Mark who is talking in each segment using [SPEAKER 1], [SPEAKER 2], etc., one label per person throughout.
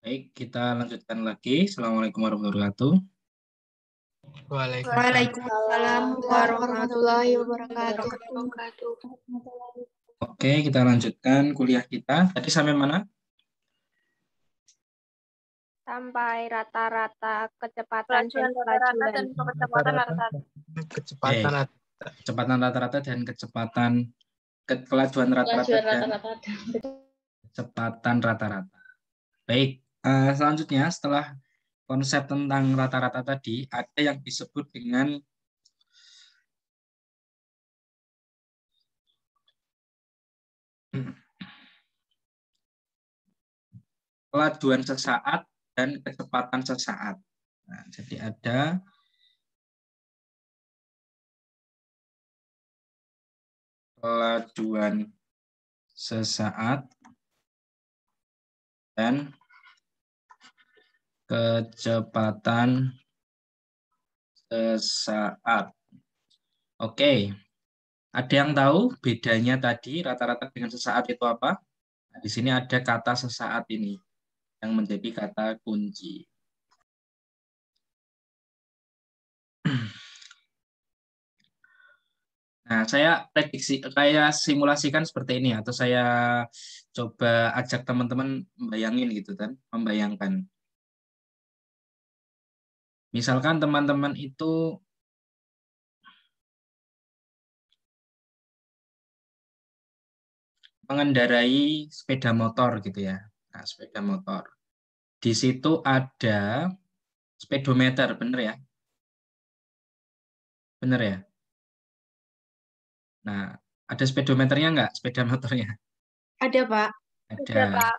[SPEAKER 1] Baik, kita lanjutkan lagi. Assalamualaikum warahmatullahi wabarakatuh.
[SPEAKER 2] Waalaikumsalam warahmatullahi wabarakatuh.
[SPEAKER 1] Oke, kita lanjutkan kuliah kita. Tadi sampai mana?
[SPEAKER 3] Sampai rata-rata kecepatan dan kelajuan.
[SPEAKER 1] Kecepatan rata-rata dan kelajuan rata-rata dan kecepatan rata-rata. Baik, selanjutnya setelah konsep tentang rata-rata tadi, ada yang disebut dengan kelajuan sesaat dan kecepatan sesaat. Nah, jadi ada kelajuan sesaat dan kecepatan sesaat. Oke, ada yang tahu bedanya tadi rata-rata dengan sesaat itu apa? Nah, di sini ada kata sesaat ini yang menjadi kata kunci. Nah, saya simulasikan seperti ini atau saya coba ajak teman-teman membayangin gitu kan, membayangkan. Misalkan teman-teman itu mengendarai sepeda motor gitu ya. Nah, sepeda motor. Di situ ada speedometer, bener ya? Bener ya? Nah, ada speedometernya nggak, sepeda motornya?
[SPEAKER 2] Ada, Pak.
[SPEAKER 1] Ada.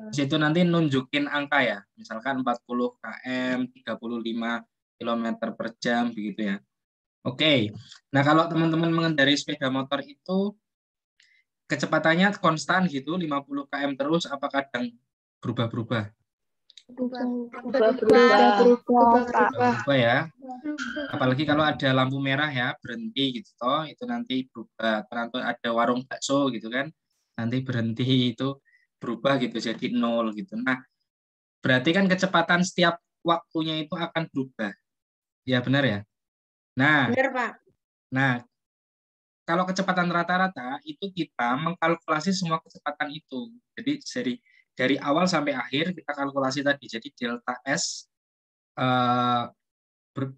[SPEAKER 1] Di situ nanti nunjukin angka ya, misalkan 40 km, 35 km per jam, begitu ya. Oke, nah kalau teman-teman mengendarai sepeda motor itu kecepatannya konstan gitu, 50 km terus, apa kadang berubah-berubah? Berubah ya. Apalagi kalau ada lampu merah ya, berhenti gitu toh, itu nanti berubah. Atau ada warung bakso gitu kan, nanti berhenti itu berubah gitu jadi 0 gitu. Nah, berarti kan kecepatan setiap waktunya itu akan berubah. Ya benar ya? Nah,
[SPEAKER 2] Benar, Pak.
[SPEAKER 1] Nah, kalau kecepatan rata-rata itu kita mengkalkulasi semua kecepatan itu. Jadi dari awal sampai akhir kita kalkulasi tadi. Jadi delta S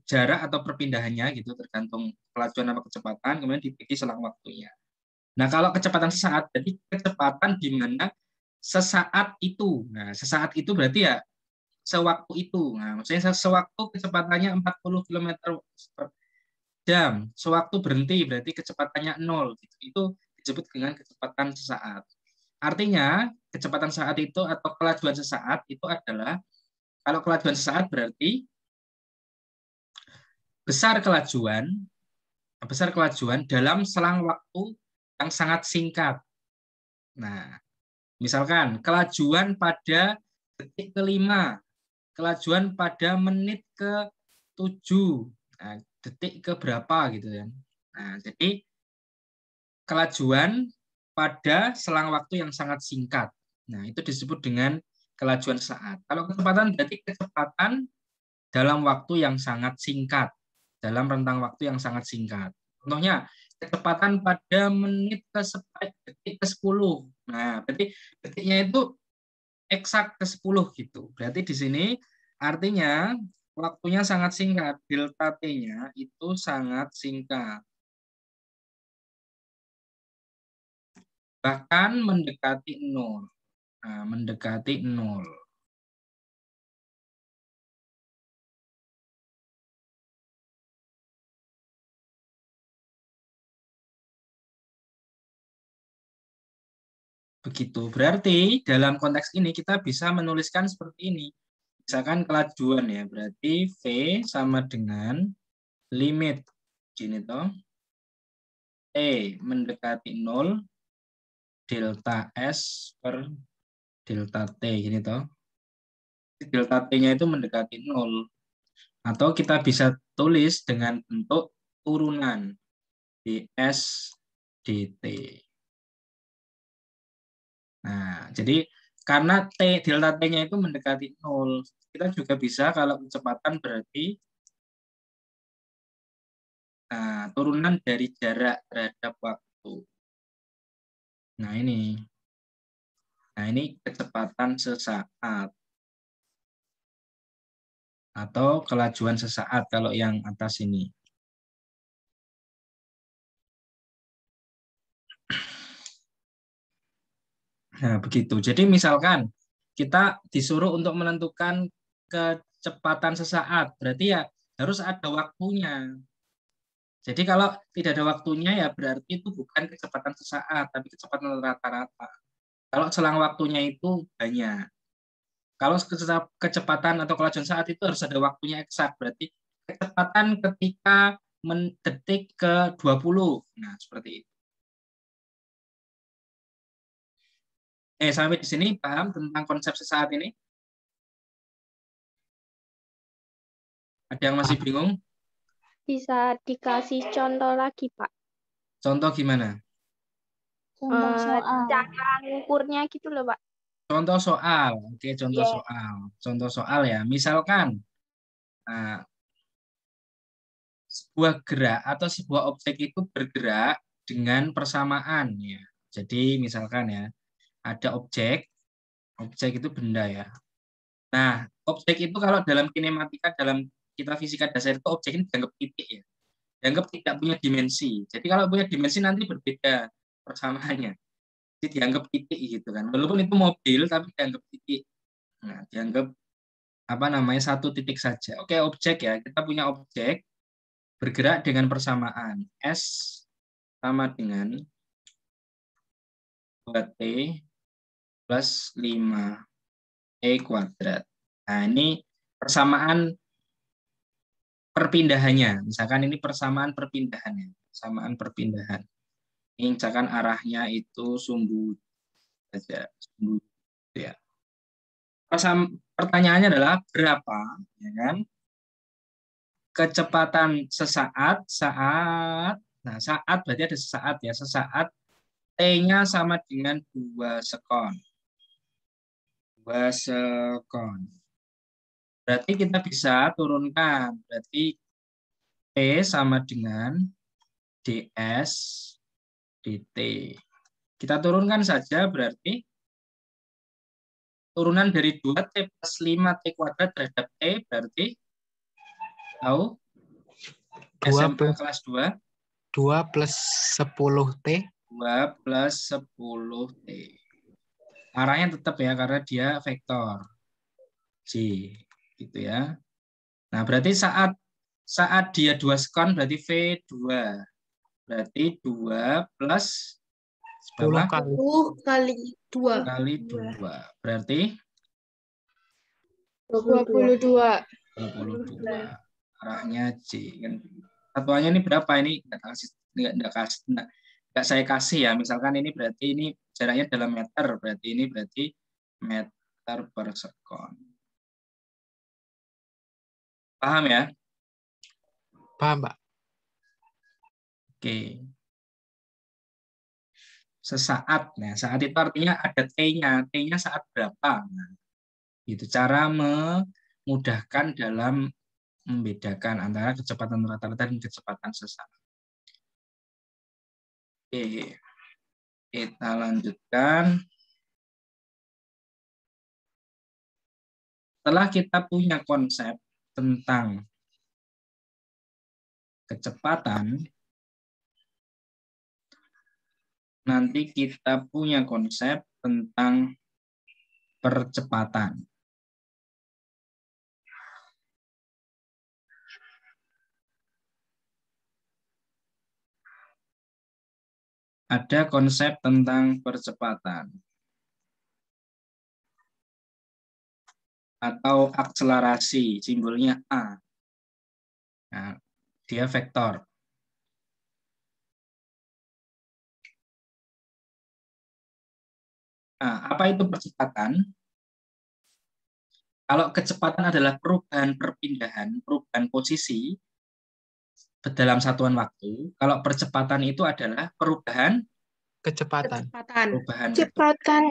[SPEAKER 1] jarak atau perpindahannya gitu tergantung kelajuan apa kecepatan, kemudian dibagi selang waktunya. Nah, kalau kecepatan sesaat, jadi kecepatan di mana sesaat itu. Nah, sesaat itu berarti ya sewaktu itu. Nah, maksudnya sewaktu kecepatannya 40 km per jam, sewaktu berhenti berarti kecepatannya 0. Gitu. Itu disebut dengan kecepatan sesaat. Artinya, kecepatan saat itu atau kelajuan sesaat itu adalah, kalau kelajuan sesaat berarti besar kelajuan dalam selang waktu yang sangat singkat. Nah, misalkan kelajuan pada detik ke-5, kelajuan pada menit ke-7, nah, detik ke berapa gitu kan. Nah, jadi kelajuan pada selang waktu yang sangat singkat. Nah, itu disebut dengan kelajuan sesaat. Kalau kecepatan berarti kecepatan dalam waktu yang sangat singkat, dalam rentang waktu yang sangat singkat. Contohnya, kecepatan pada detik ke-10. Nah, berarti detiknya itu eksak ke-10 gitu. Berarti di sini artinya waktunya sangat singkat, delta T-nya itu sangat singkat. Bahkan mendekati 0. Nah, mendekati 0. Begitu. Berarti dalam konteks ini kita bisa menuliskan seperti ini. Misalkan kelajuan ya, berarti V sama dengan limit gini toh. T mendekati 0 delta S per delta T gini toh. Delta T-nya itu mendekati 0. Atau kita bisa tulis dengan bentuk turunan ds dt. Nah, jadi Karena delta T-nya itu mendekati 0. Kita juga bisa kalau kecepatan berarti turunan dari jarak terhadap waktu. Nah, ini kecepatan sesaat. Atau kelajuan sesaat kalau yang atas ini. Nah, begitu. Jadi misalkan kita disuruh untuk menentukan kecepatan sesaat, berarti ya harus ada waktunya. Jadi kalau tidak ada waktunya ya berarti itu bukan kecepatan sesaat, tapi kecepatan rata-rata. Kalau selang waktunya itu banyak. Kalau kecepatan atau kelajuan saat itu harus ada waktunya eksak, berarti kecepatan ketika detik ke 20. Nah, seperti itu. Sampai di sini paham tentang konsep sesaat ini? Ada yang masih bingung?
[SPEAKER 3] Bisa dikasih contoh lagi, Pak?
[SPEAKER 1] Contoh gimana?
[SPEAKER 2] Contoh soal.
[SPEAKER 3] Cara ngukurnya gitu loh, Pak.
[SPEAKER 1] Contoh soal. Oke, contoh
[SPEAKER 3] Iya.
[SPEAKER 1] soal. Contoh soal ya. Misalkan sebuah gerak atau sebuah objek itu bergerak dengan persamaan ya. Jadi misalkan ya, ada objek itu benda ya. Nah, objek itu kalau dalam kinematika, dalam kita fisika dasar itu objek ini dianggap titik ya. Dianggap tidak punya dimensi. Jadi kalau punya dimensi nanti berbeda persamaannya. Jadi dianggap titik gitu kan. Walaupun itu mobil tapi dianggap titik. Nah, dianggap satu titik saja. Oke, objek ya. Kita punya objek bergerak dengan persamaan. S sama dengan 2T plus 5E kuadrat. Nah, ini persamaan perpindahannya. Misalkan ini persamaan perpindahannya. Persamaan perpindahan. Ini misalkan arahnya itu sumbu saja. Sumbu, ya. Pertanyaannya adalah berapa, ya kan? Kecepatan sesaat, nah saat berarti ada sesaat ya, sesaat T-nya sama dengan 2 sekon. 2 sekon. Berarti kita bisa turunkan, berarti T sama dengan ds dt. Kita turunkan saja berarti turunan dari 2T plus 5T kuadrat terhadap T berarti tahu?
[SPEAKER 4] 2
[SPEAKER 1] SMA
[SPEAKER 4] plus
[SPEAKER 1] kelas 2.
[SPEAKER 4] 2 plus 10T.
[SPEAKER 1] 2 plus 10T. Arahnya tetap ya, karena dia vektor. J. Gitu ya. Nah, berarti saat dia 2 sekon, berarti V2. Berarti 2 plus
[SPEAKER 4] 10 kali
[SPEAKER 2] 2
[SPEAKER 1] kali 2. Berarti
[SPEAKER 2] 22.
[SPEAKER 1] 22. Arahnya J. Satuannya ini berapa? Ini nggak saya kasih ya. Misalkan ini berarti ini jaraknya dalam meter. Berarti ini berarti meter per sekon. Paham ya?
[SPEAKER 4] Paham, Pak?
[SPEAKER 1] Oke. Sesaat. Nah, saat itu artinya ada T-nya. T-nya saat berapa? Nah, itu cara memudahkan dalam membedakan antara kecepatan rata-rata dan kecepatan sesaat. Oke. Kita lanjutkan. Setelah kita punya konsep tentang kecepatan, nanti kita punya konsep tentang percepatan. Ada konsep tentang percepatan atau akselerasi, simbolnya A. Nah, dia vektor. Nah, apa itu percepatan? Kalau kecepatan adalah perubahan perpindahan, perubahan posisi dalam satuan waktu, kalau percepatan itu adalah perubahan
[SPEAKER 4] Kecepatan.
[SPEAKER 1] perubahan
[SPEAKER 2] Kecepatan.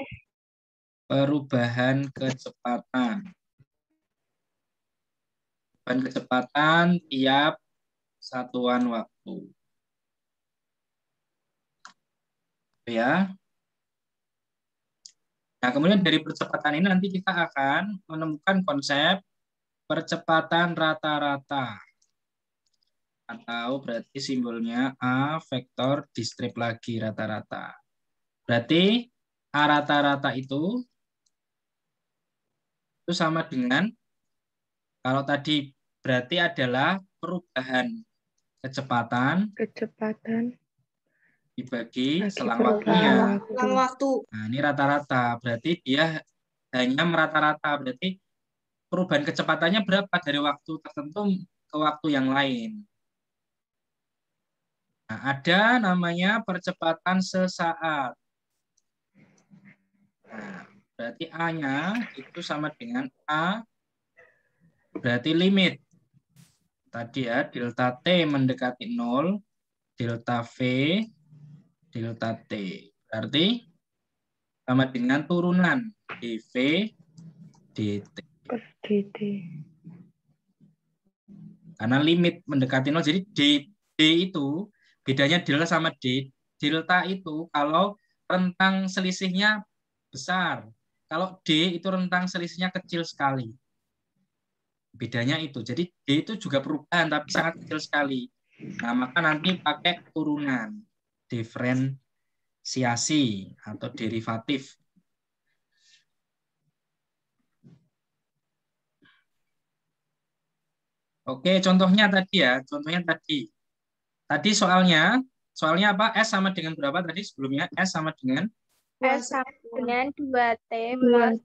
[SPEAKER 1] perubahan kecepatan. Perubahan kecepatan tiap satuan waktu. Ya. Nah, kemudian dari percepatan ini nanti kita akan menemukan konsep percepatan rata-rata. Atau berarti simbolnya A vektor di strip lagi rata-rata. Berarti A rata-rata itu sama dengan, kalau tadi berarti adalah perubahan kecepatan dibagi selang waktunya.
[SPEAKER 2] Selang waktu.
[SPEAKER 1] Nah, ini rata-rata, berarti dia hanya merata-rata, berarti perubahan kecepatannya berapa dari waktu tertentu ke waktu yang lain. Nah, ada namanya percepatan sesaat. Nah, berarti A-nya itu sama dengan A, berarti limit. Tadi ya, delta T mendekati 0, delta V, delta T. Berarti sama dengan turunan dV, dt. Karena limit mendekati 0, jadi D itu, bedanya delta sama D. Delta itu kalau rentang selisihnya besar. Kalau D itu rentang selisihnya kecil sekali. Bedanya itu. Jadi D itu juga perubahan, tapi sangat kecil sekali. Nah, maka nanti pakai turunan, diferensiasi atau derivatif. Oke, contohnya tadi ya. Contohnya tadi. Tadi soalnya apa? S sama dengan berapa tadi sebelumnya? S sama dengan?
[SPEAKER 3] S sama dengan 2T plus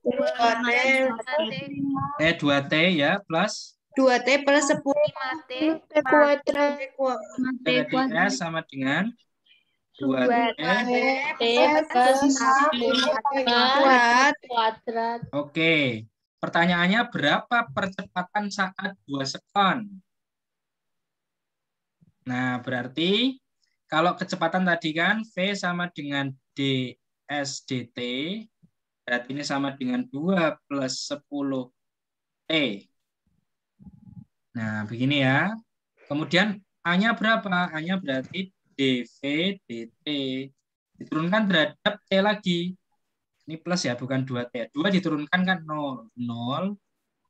[SPEAKER 1] 2T ya, plus
[SPEAKER 2] 2T plus 10
[SPEAKER 3] 5T
[SPEAKER 2] kuadrat.
[SPEAKER 1] Tadi S sama dengan 2T.
[SPEAKER 3] 2T plus
[SPEAKER 2] 4
[SPEAKER 3] kuadrat.
[SPEAKER 1] Oke. Pertanyaannya berapa percepatan saat 2 sekon? Nah, berarti kalau kecepatan tadi kan V sama dengan ds dt, berarti ini sama dengan 2 plus 10 T. Nah, begini ya. Kemudian A-nya berapa? A-nya berarti dV dt. Diturunkan terhadap T lagi. Ini plus ya, bukan 2T. 2 diturunkan kan 0. 0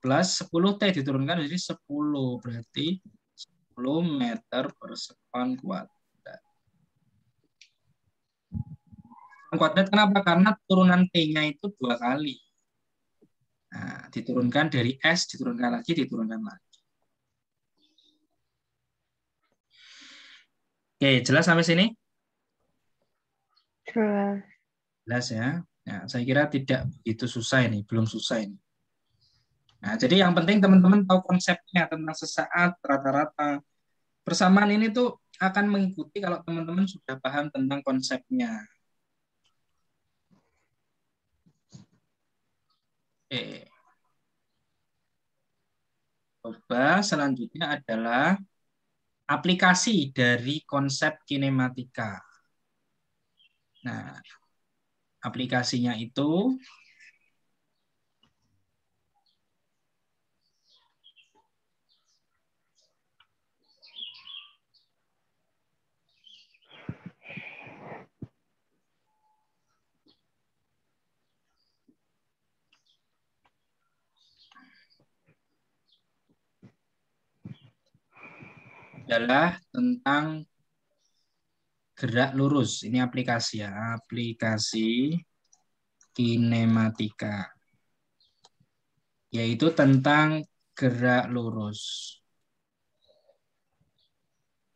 [SPEAKER 1] plus 10T diturunkan jadi 10. Berarti 10 meter per sekon kuadrat. Kuadrat kenapa? Karena turunan T-nya itu 2 kali. Nah, diturunkan dari S, diturunkan lagi, diturunkan lagi. Oke, jelas sampai sini? Jelas ya. Nah, saya kira tidak begitu susah ini, belum susah ini. Nah, jadi yang penting teman-teman tahu konsepnya tentang sesaat, rata-rata. Persamaan ini tuh akan mengikuti kalau teman-teman sudah paham tentang konsepnya. Oke. Coba selanjutnya adalah aplikasi dari konsep kinematika. Nah, aplikasinya itu adalah tentang gerak lurus. Ini aplikasi ya, aplikasi kinematika. Yaitu tentang gerak lurus.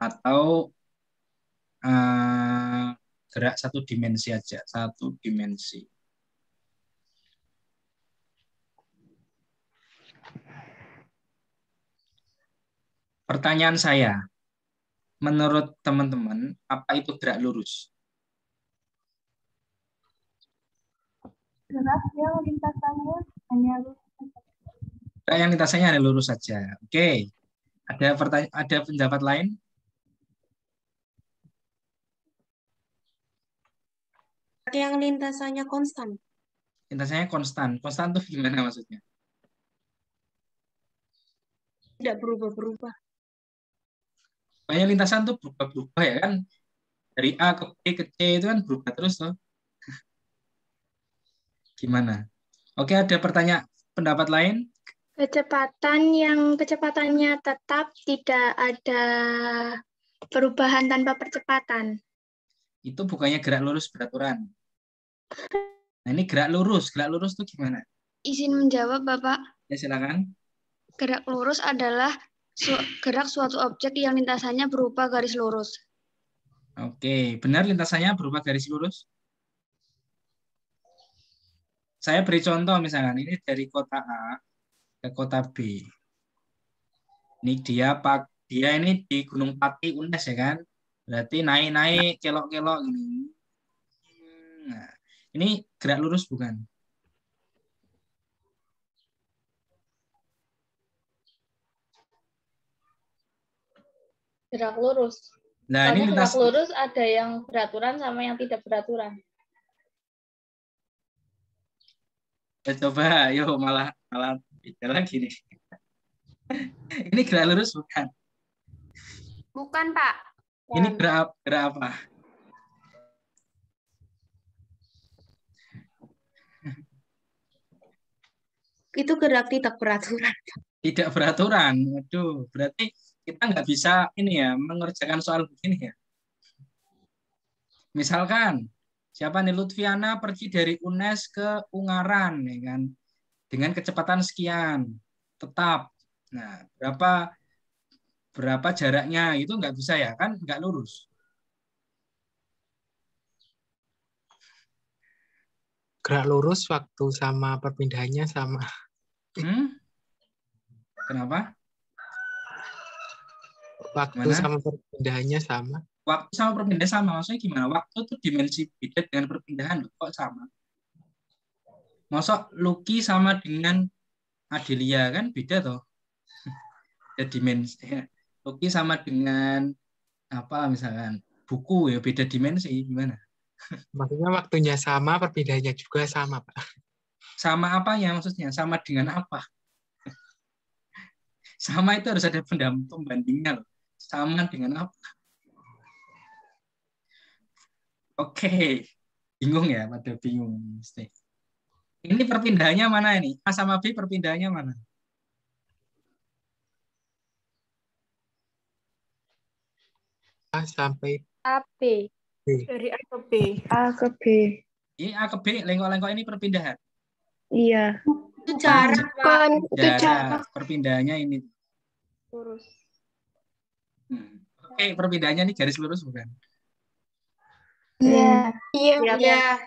[SPEAKER 1] Atau gerak satu dimensi aja, satu dimensi. Pertanyaan saya, menurut teman-teman, apa itu gerak lurus?
[SPEAKER 2] Gerak yang lintasannya hanya lurus.
[SPEAKER 1] Gerak yang lintasannya hanya lurus saja. Oke. Ada pendapat lain?
[SPEAKER 2] Yang lintasannya konstan.
[SPEAKER 1] Lintasannya konstan. Konstan tuh gimana maksudnya?
[SPEAKER 2] Tidak berubah-berubah.
[SPEAKER 1] Banyak lintasan tuh berubah-berubah ya kan. Dari A ke B ke C itu kan berubah terus tuh. Gimana? Oke, ada pendapat lain?
[SPEAKER 3] Kecepatan yang kecepatannya tetap, tidak ada perubahan tanpa percepatan.
[SPEAKER 1] Itu bukannya gerak lurus beraturan. Nah, ini gerak lurus. Gerak lurus tuh gimana?
[SPEAKER 2] Izin menjawab, Bapak.
[SPEAKER 1] Ya, silakan.
[SPEAKER 2] Gerak lurus adalah gerak suatu objek yang lintasannya berupa garis lurus.
[SPEAKER 1] Oke, benar lintasannya berubah garis lurus? Saya beri contoh misalkan, ini dari kota A ke kota B. Ini dia ini di Gunung Pati UNES ya kan? Berarti naik-naik, kelok-kelok gini. Nah, ini gerak lurus bukan?
[SPEAKER 5] Gerak lurus.
[SPEAKER 1] Nah, ini
[SPEAKER 5] Soalnya
[SPEAKER 1] lintas.
[SPEAKER 5] gerak lurus ada yang beraturan sama yang tidak beraturan.
[SPEAKER 1] Ya, coba, yuk malah beda lagi nih. Ini gerak lurus bukan?
[SPEAKER 2] Bukan, Pak.
[SPEAKER 1] Ini gerak apa?
[SPEAKER 2] Itu gerak tidak beraturan.
[SPEAKER 1] Tidak beraturan. Waduh, berarti kita nggak bisa ini ya mengerjakan soal begini ya. Misalkan siapa nih Lutfiana pergi dari UNES ke Ungaran ya kan dengan kecepatan sekian tetap. Nah, berapa jaraknya itu nggak bisa ya kan nggak lurus.
[SPEAKER 4] Gerak lurus waktu sama perpindahannya sama.
[SPEAKER 1] Kenapa?
[SPEAKER 4] Waktu
[SPEAKER 1] Gimana?
[SPEAKER 4] sama perpindahannya sama.
[SPEAKER 1] Waktu sama perpindahan sama, maksudnya gimana? Waktu itu dimensi beda dengan perpindahan kok sama? Masuk Lucky sama dengan Adelia kan beda toh? Ada dimensi. Lucky sama dengan apa misalkan buku ya beda dimensi gimana?
[SPEAKER 4] Maksudnya waktunya sama, perpindahannya juga sama, Pak.
[SPEAKER 1] Sama apanya maksudnya? Sama dengan apa? Sama itu harus ada pembandingnya loh. Sama dengan apa? Oke, bingung ya, pada bingung. Ini perpindahannya mana ini? A sama B perpindahannya mana?
[SPEAKER 4] A sampai
[SPEAKER 3] AB.
[SPEAKER 4] B.
[SPEAKER 2] Dari A ke B.
[SPEAKER 3] A ke B.
[SPEAKER 1] Ini A ke B, lengkok-lengkok ini perpindahan.
[SPEAKER 3] Iya.
[SPEAKER 2] Itu jarak, Pak.
[SPEAKER 3] Kan itu jarak
[SPEAKER 1] Jarak, perpindahannya ini.
[SPEAKER 5] Lurus.
[SPEAKER 1] Oke, perpindahannya ini garis lurus bukan?
[SPEAKER 3] Iya. Iya.
[SPEAKER 2] Ya.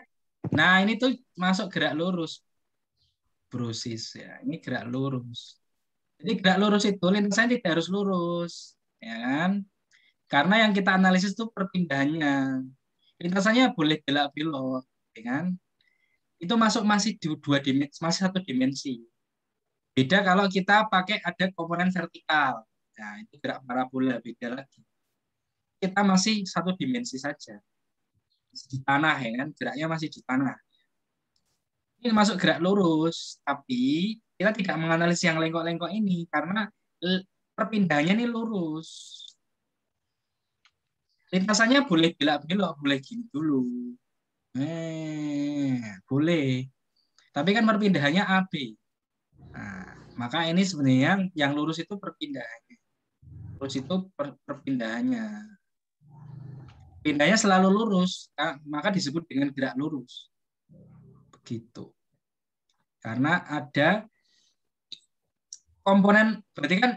[SPEAKER 1] Nah, ini tuh masuk gerak lurus. Brosis ya. Ini gerak lurus. Jadi gerak lurus itu lintasannya tidak harus lurus, ya kan? Karena yang kita analisis itu perpindahannya. Lintasannya boleh belok-belok, ya kan? Itu masih dua dimensi, masih satu dimensi. Beda kalau kita pakai ada komponen vertikal. Nah, itu gerak parabola beda lagi. Kita masih satu dimensi saja. Di tanah ya kan, geraknya masih di tanah. Ini masuk gerak lurus, tapi kita tidak menganalisis yang lengkok-lengkok ini karena perpindahannya ini lurus. Lintasannya boleh belok-belok, boleh gini dulu. Boleh. Tapi kan perpindahannya AB. Nah, maka ini sebenarnya yang lurus itu perpindahannya. Lurus itu perpindahannya. Pindahnya selalu lurus, maka disebut dengan gerak lurus. Begitu. Karena ada komponen, berarti kan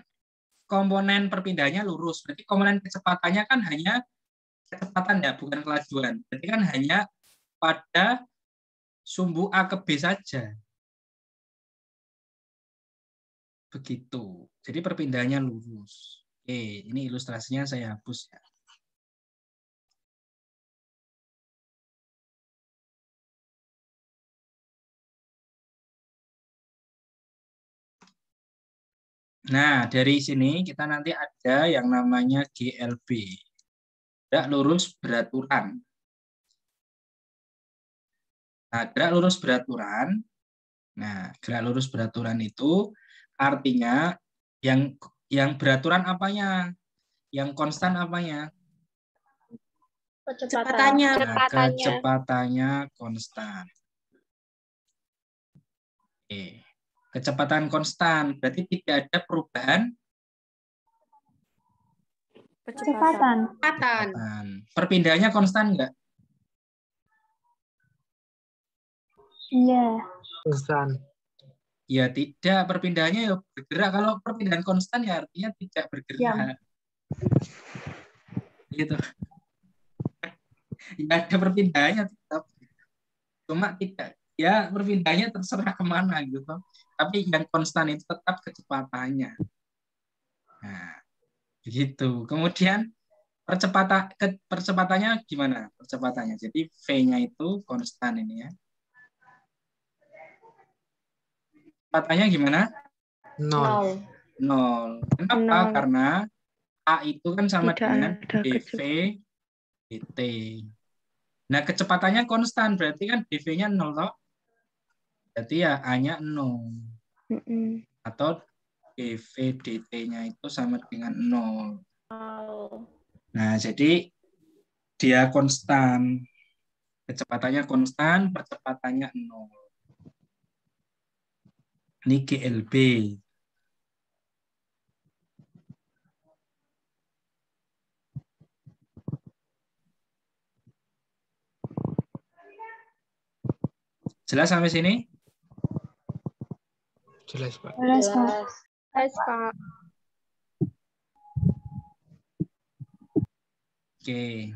[SPEAKER 1] komponen perpindahannya lurus. Berarti komponen kecepatannya kan hanya kecepatan ya, bukan kelajuan. Berarti kan hanya pada sumbu A ke B saja. Begitu. Jadi perpindahannya lurus. Oke, ini ilustrasinya saya hapus ya. Nah, dari sini kita nanti ada yang namanya GLB. Gerak lurus beraturan. Nah, gerak lurus beraturan. Nah, gerak lurus beraturan itu artinya yang beraturan apanya? Yang konstan apanya?
[SPEAKER 5] Kecepatannya.
[SPEAKER 1] Nah, kecepatannya konstan. Oke. Kecepatan konstan berarti tidak ada perubahan
[SPEAKER 6] Kecepatan.
[SPEAKER 1] Perpindahannya konstan enggak?
[SPEAKER 6] Iya.
[SPEAKER 4] Konstan.
[SPEAKER 1] Ya tidak, perpindahannya ya bergerak. Kalau perpindahan konstan ya artinya tidak bergerak. Gitu. Ya ada perpindahannya tetap. Cuma tidak, ya perpindahannya terserah kemana gitu. Tapi yang konstan itu tetap kecepatannya. Nah, begitu. Kemudian percepatannya gimana? Percepatannya. Jadi V-nya itu konstan ini ya. Kecepatannya gimana?
[SPEAKER 4] 0.
[SPEAKER 1] 0. Kenapa?
[SPEAKER 3] Nol.
[SPEAKER 1] Karena A itu kan sama
[SPEAKER 3] Tidak
[SPEAKER 1] dengan
[SPEAKER 3] ada
[SPEAKER 1] dV dt. Nah, kecepatannya konstan, berarti kan dV-nya 0 toh? Berarti ya A-nya 0. Atau dV dt-nya itu sama dengan 0. Nah, jadi dia konstan. Kecepatannya konstan, percepatannya 0. Ini GLB. Jelas sampai sini?
[SPEAKER 4] Jelas, Pak.
[SPEAKER 6] Jelas, Pak.
[SPEAKER 3] Jelas, Pak.
[SPEAKER 1] Oke.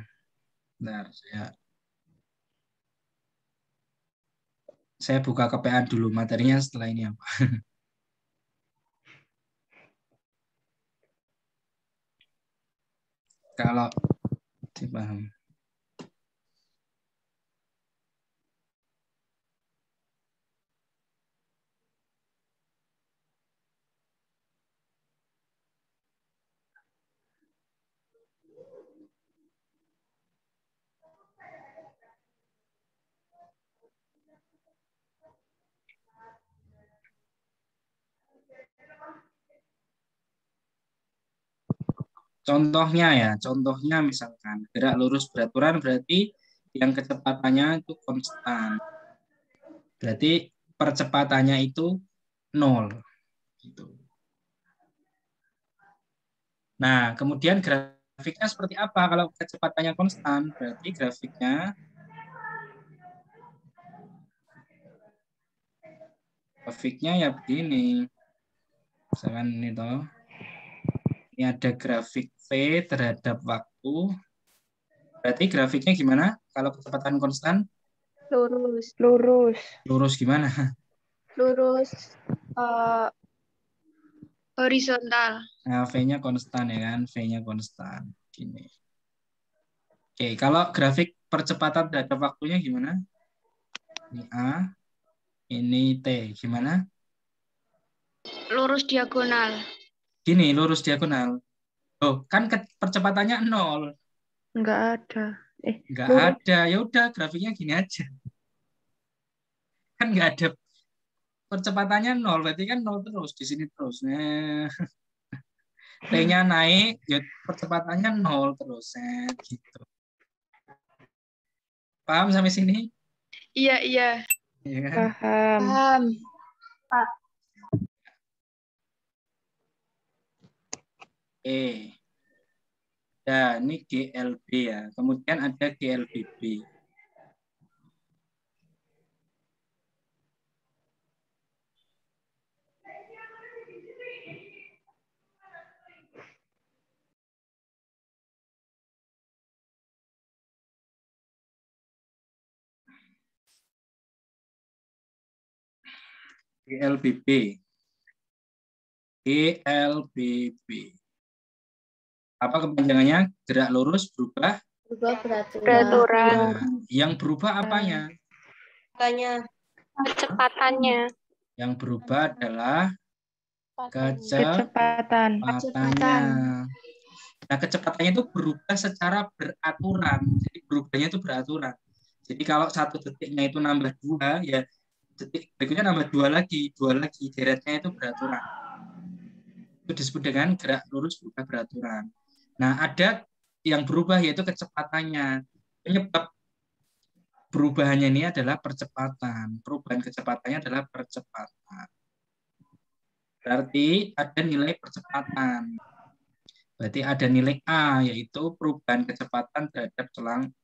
[SPEAKER 1] Bentar, saya buka KPA dulu, materinya setelah ini apa. Kalau dipaham. Contohnya misalkan gerak lurus beraturan berarti yang kecepatannya itu konstan. Berarti percepatannya itu 0. Gitu. Nah, kemudian grafiknya seperti apa kalau kecepatannya konstan? Berarti grafiknya ya begini. Misalkan ini toh. Ini ada grafik V terhadap waktu. Berarti grafiknya gimana? Kalau kecepatan konstan?
[SPEAKER 3] Lurus.
[SPEAKER 1] Lurus gimana?
[SPEAKER 3] Lurus.
[SPEAKER 2] Horizontal.
[SPEAKER 1] Nah, V-nya konstan ya kan? V-nya konstan. Gini. Oke, kalau grafik percepatan terhadap waktunya gimana? Ini A, ini T. Gimana?
[SPEAKER 2] Lurus diagonal.
[SPEAKER 1] Gini, lurus diagonal. Oh, kan percepatannya 0.
[SPEAKER 3] Enggak ada.
[SPEAKER 1] Nggak
[SPEAKER 3] lurus.
[SPEAKER 1] ada. Ya udah, grafiknya gini aja. Kan nggak ada percepatannya 0, berarti kan 0 terus di sini terus. Nah, T-nya naik, ya percepatannya 0 terus. Gitu. Paham sampai sini?
[SPEAKER 2] Iya.
[SPEAKER 1] Iya kan?
[SPEAKER 3] Paham.
[SPEAKER 1] Ya, ini GLB ya. Kemudian ada GLBB. GLBB. Apa kepanjangannya? Gerak lurus berubah
[SPEAKER 3] Beraturan.
[SPEAKER 1] Nah, yang berubah apanya?
[SPEAKER 3] Kecepatannya.
[SPEAKER 1] Yang berubah adalah
[SPEAKER 3] Kecepatan.
[SPEAKER 1] kecepatannya. Nah, kecepatannya itu berubah secara beraturan. Jadi berubahnya itu beraturan. Jadi kalau satu detiknya itu nambah 2, ya detik berikutnya nambah 2 lagi, deretnya itu beraturan. Itu disebut dengan gerak lurus berubah beraturan. Nah, ada yang berubah yaitu kecepatannya. Penyebab perubahannya ini adalah percepatan. Perubahan kecepatannya adalah percepatan. Berarti ada nilai percepatan. Berarti ada nilai A, yaitu perubahan kecepatan terhadap selang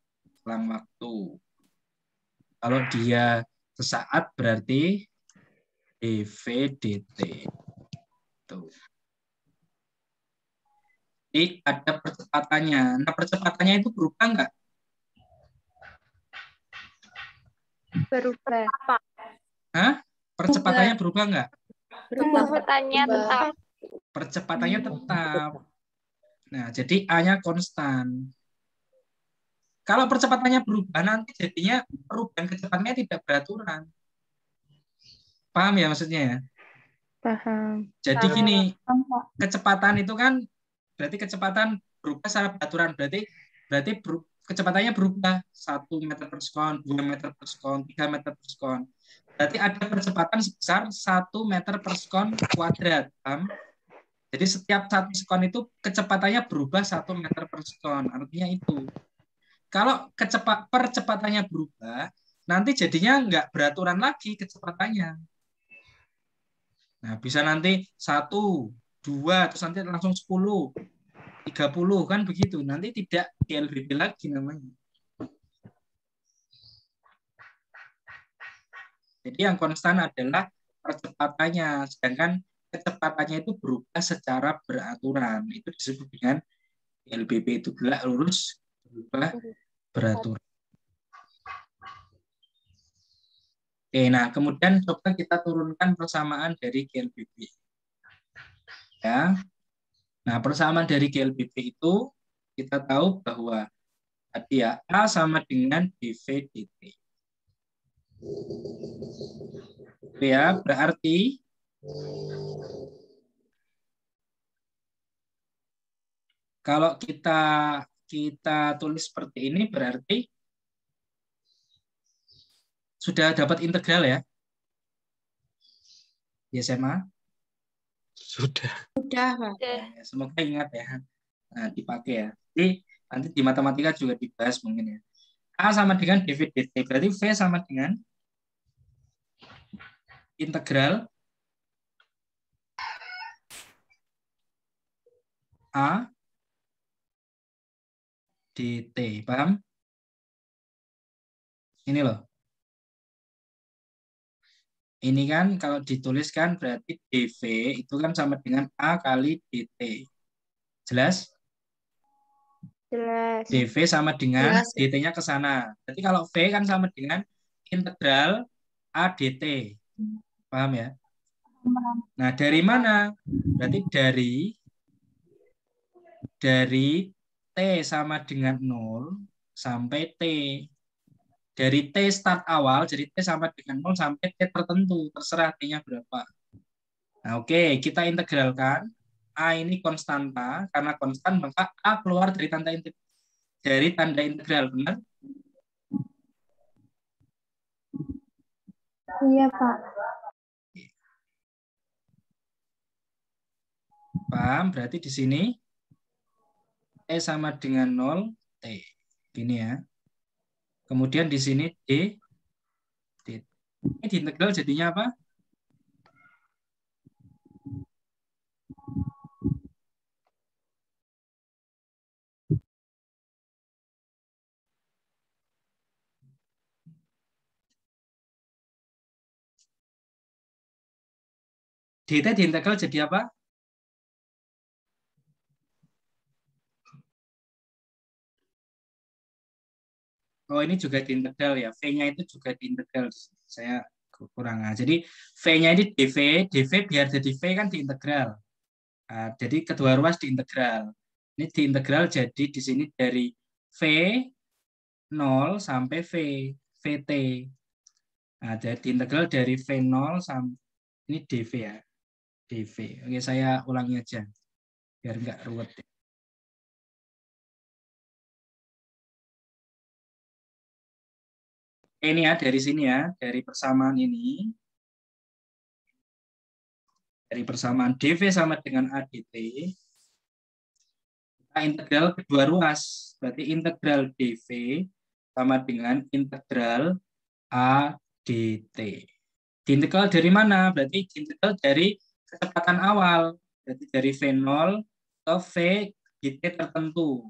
[SPEAKER 1] waktu. Kalau dia sesaat berarti dv dt. Tuh. Jadi ada percepatannya. Nah, percepatannya itu berubah nggak?
[SPEAKER 3] Berubah.
[SPEAKER 1] Hah? Percepatannya berubah nggak?
[SPEAKER 3] Percepatannya tetap.
[SPEAKER 1] Percepatannya tetap. Nah, jadi A-nya konstan. Kalau percepatannya berubah, nanti jadinya perubahan kecepatannya tidak beraturan. Paham ya maksudnya ya?
[SPEAKER 3] Paham.
[SPEAKER 1] Jadi gini, kecepatan itu kan berarti kecepatan berubah secara beraturan. Berarti kecepatannya berubah 1 meter per sekon, 2 meter per sekon, 3 meter per sekon. Berarti ada percepatan sebesar 1 meter per sekon kuadrat. Paham? Jadi setiap 1 sekon itu kecepatannya berubah 1 meter per sekon. Artinya itu. Kalau percepatannya berubah, nanti jadinya nggak beraturan lagi kecepatannya. Nah, bisa nanti 1, 2, terus nanti langsung 10, 30, kan begitu. Nanti tidak GLBB lagi namanya. Jadi yang konstan adalah percepatannya, sedangkan kecepatannya itu berubah secara beraturan. Itu disebut dengan GLBB, itu gerak lurus berubah beraturan. Oke, nah kemudian coba kita turunkan persamaan dari GLBB. Ya. Nah, persamaan dari GLBB itu kita tahu bahwa tadi ya A sama dengan dV dt. Ya, berarti kalau kita tulis seperti ini berarti sudah dapat integral ya? Di SMA?
[SPEAKER 4] Sudah.
[SPEAKER 2] Udah, Pak.
[SPEAKER 1] Ya, semoga ingat ya. Nah, dipakai ya. Jadi nanti di matematika juga dibahas mungkin ya. A sama dengan dV dt. Berarti V sama dengan integral A dt. Paham? Ini loh. Ini kan kalau dituliskan berarti dV itu kan sama dengan A kali dt. Jelas?
[SPEAKER 3] Jelas.
[SPEAKER 1] dV sama dengan
[SPEAKER 2] Jelas.
[SPEAKER 1] dt-nya ke sana. Berarti kalau V kan sama dengan integral A dt. Paham ya? Nah, dari mana? Berarti dari T sama dengan 0 sampai T. Dari T start awal, jadi T sama dengan 0 sampai T tertentu. Terserah T-nya berapa. Nah, oke, kita integralkan. A ini konstanta. Karena konstan, maka A keluar dari tanda integral. Benar?
[SPEAKER 6] Iya, Pak.
[SPEAKER 1] Paham? Berarti di sini T sama dengan 0, T. Gini ya. Kemudian di sini D. Ini diintegral jadinya apa? DT diintegral jadi apa? Oh, ini juga diintegral ya. V-nya itu juga diintegral. Saya kurang. Nah, jadi V-nya ini DV biar jadi V kan diintegral. Nah, jadi kedua ruas diintegral. Ini diintegral jadi di sini dari V 0 sampai VT. Nah, jadi diintegral dari V0 sampai ini DV ya. DV. Oke, saya ulangi aja biar nggak ruwet. Ini ya dari sini ya, dari persamaan ini. Dari persamaan dV sama dengan ADT. Kita integral kedua ruas. Berarti integral dV sama dengan integral ADT. Diintegral dari mana? Berarti diintegral dari kecepatan awal. Berarti dari V0 ke V di T tertentu.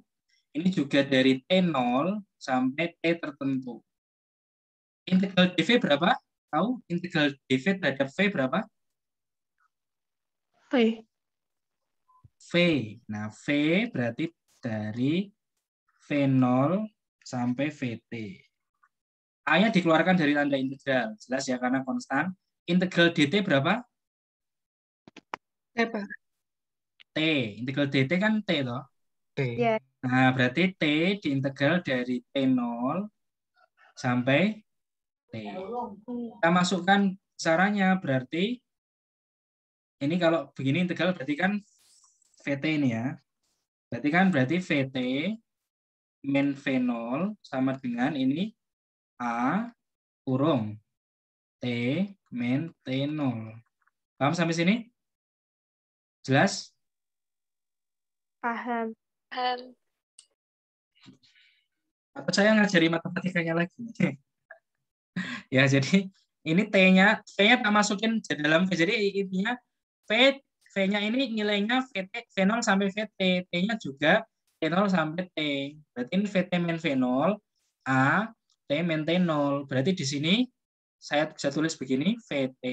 [SPEAKER 1] Ini juga dari T0 sampai T tertentu. Integral dV berapa? Tahu integral dV terhadap V berapa?
[SPEAKER 3] V.
[SPEAKER 1] V. Nah, V berarti dari V0 sampai VT. A-nya dikeluarkan dari tanda integral. Jelas ya, karena konstan. Integral dt berapa?
[SPEAKER 3] Berapa?
[SPEAKER 1] T. Integral dt kan T toh.
[SPEAKER 4] T.
[SPEAKER 3] Ya.
[SPEAKER 1] Nah, berarti T diintegral dari T0 sampai T. Kita masukkan caranya, berarti ini kalau begini integral berarti kan VT ini ya. Berarti VT min V0 sama dengan ini A kurung T min T0. Paham sampai sini? Jelas?
[SPEAKER 3] Paham.
[SPEAKER 1] Atau saya ngajari matematikanya lagi? Ya, jadi ini T-nya tak masukin ke dalam V. Jadi intinya V-nya ini nilainya VT, V0 sampai VT. T-nya juga T0 sampai T. Berarti ini VT min V0, A, T min T0. Berarti di sini saya bisa tulis begini, VT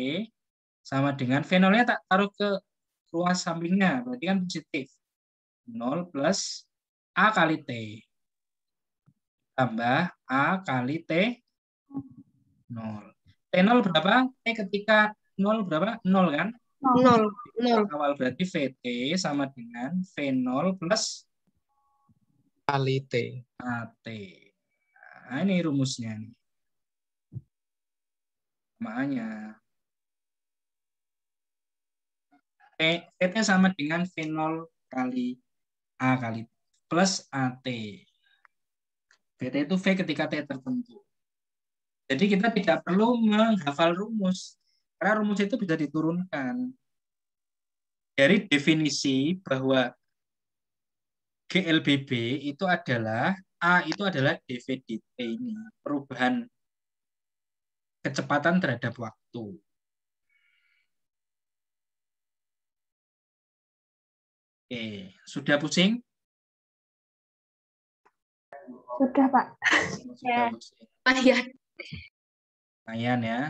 [SPEAKER 1] sama dengan V0-nya tak taruh ke ruas sampingnya. Berarti kan positif. 0 plus A kali T. Tambah A kali T 0. T0 berapa? T ketika 0 berapa? 0 kan?
[SPEAKER 3] 0.
[SPEAKER 1] Awal berarti VT sama dengan V0 plus
[SPEAKER 4] Kali T.
[SPEAKER 1] AT. Nah, ini rumusnya nih. Makanya VT sama dengan V0 kali A kali plus AT. VT itu V ketika T tertentu. Jadi kita tidak perlu menghafal rumus. Karena rumus itu bisa diturunkan. Dari definisi bahwa GLBB itu adalah A itu adalah dV dt ini. Perubahan kecepatan terhadap waktu. Oke, sudah pusing?
[SPEAKER 6] Sudah, Pak.
[SPEAKER 1] Sudah pusing. Lumayan ya.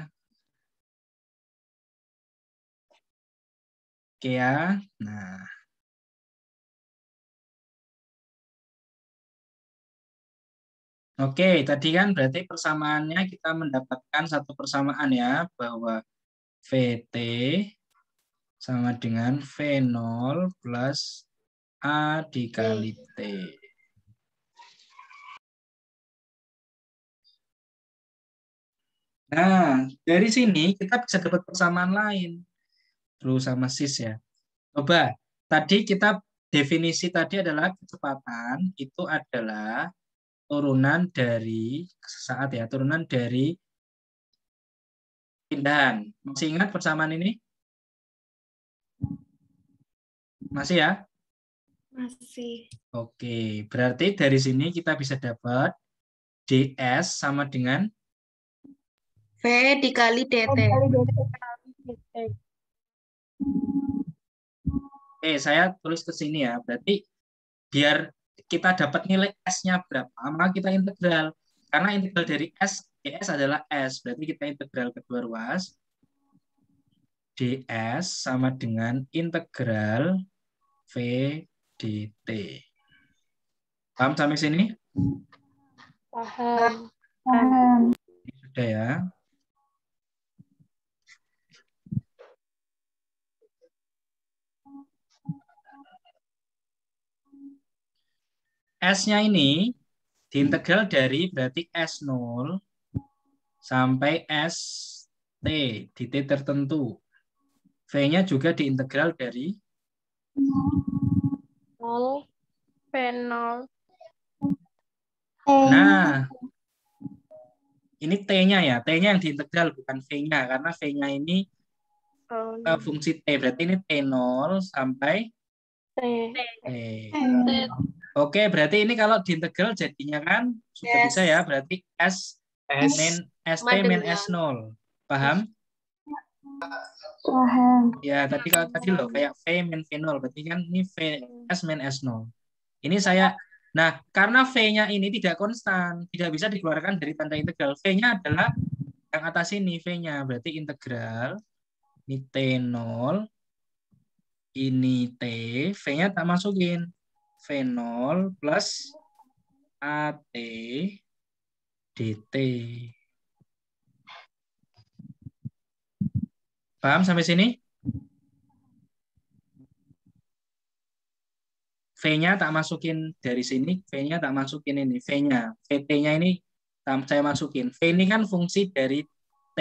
[SPEAKER 1] Oke ya. Nah. Oke, tadi kan berarti persamaannya kita mendapatkan satu persamaan ya, bahwa VT sama dengan V0 plus A dikali T. Nah, dari sini kita bisa dapat persamaan lain. Bro sama sis ya. Coba, tadi kita definisi tadi adalah kecepatan itu adalah turunan dari saat ya, turunan dari pindahan. Masih ingat persamaan ini? Masih ya?
[SPEAKER 3] Masih.
[SPEAKER 1] Oke, berarti dari sini kita bisa dapat ds sama dengan
[SPEAKER 3] V dikali dt.
[SPEAKER 1] saya tulis ke sini ya. Berarti biar kita dapat nilai S-nya berapa, maka kita integral. Karena integral dari S, ds adalah S. Berarti kita integral kedua ruas. ds sama dengan integral V dt. Paham sampai sini?
[SPEAKER 3] Paham.
[SPEAKER 1] Sudah ya. S-nya ini diintegral dari berarti S0 sampai ST di T tertentu. V-nya juga diintegral dari
[SPEAKER 3] 0. V0.
[SPEAKER 1] Nah, Ini T-nya ya, T-nya yang diintegral bukan V-nya, karena V-nya ini
[SPEAKER 3] Oh,
[SPEAKER 1] fungsi T, berarti ini T0 sampai
[SPEAKER 3] T.
[SPEAKER 1] T.
[SPEAKER 2] T.
[SPEAKER 1] Oke, berarti ini kalau diintegral jadinya kan sudah bisa ya, berarti S
[SPEAKER 4] S.
[SPEAKER 1] min ST
[SPEAKER 2] Sama
[SPEAKER 1] min
[SPEAKER 2] dengan
[SPEAKER 1] S0. Paham?
[SPEAKER 6] Paham.
[SPEAKER 1] Ya, tadi kalau tadi loh kayak V min V0, berarti kan ini V S min S0. Ini saya, nah karena V-nya ini tidak konstan, tidak bisa dikeluarkan dari tanda integral. V-nya adalah yang atas ini, V-nya. Berarti integral, ini T0, ini T, V-nya tak masukin. V0 plus AT DT. Paham sampai sini? V-nya tak masukin dari sini, V-nya tak masukin ini, V-nya. VT-nya ini saya masukin. V ini kan fungsi dari T.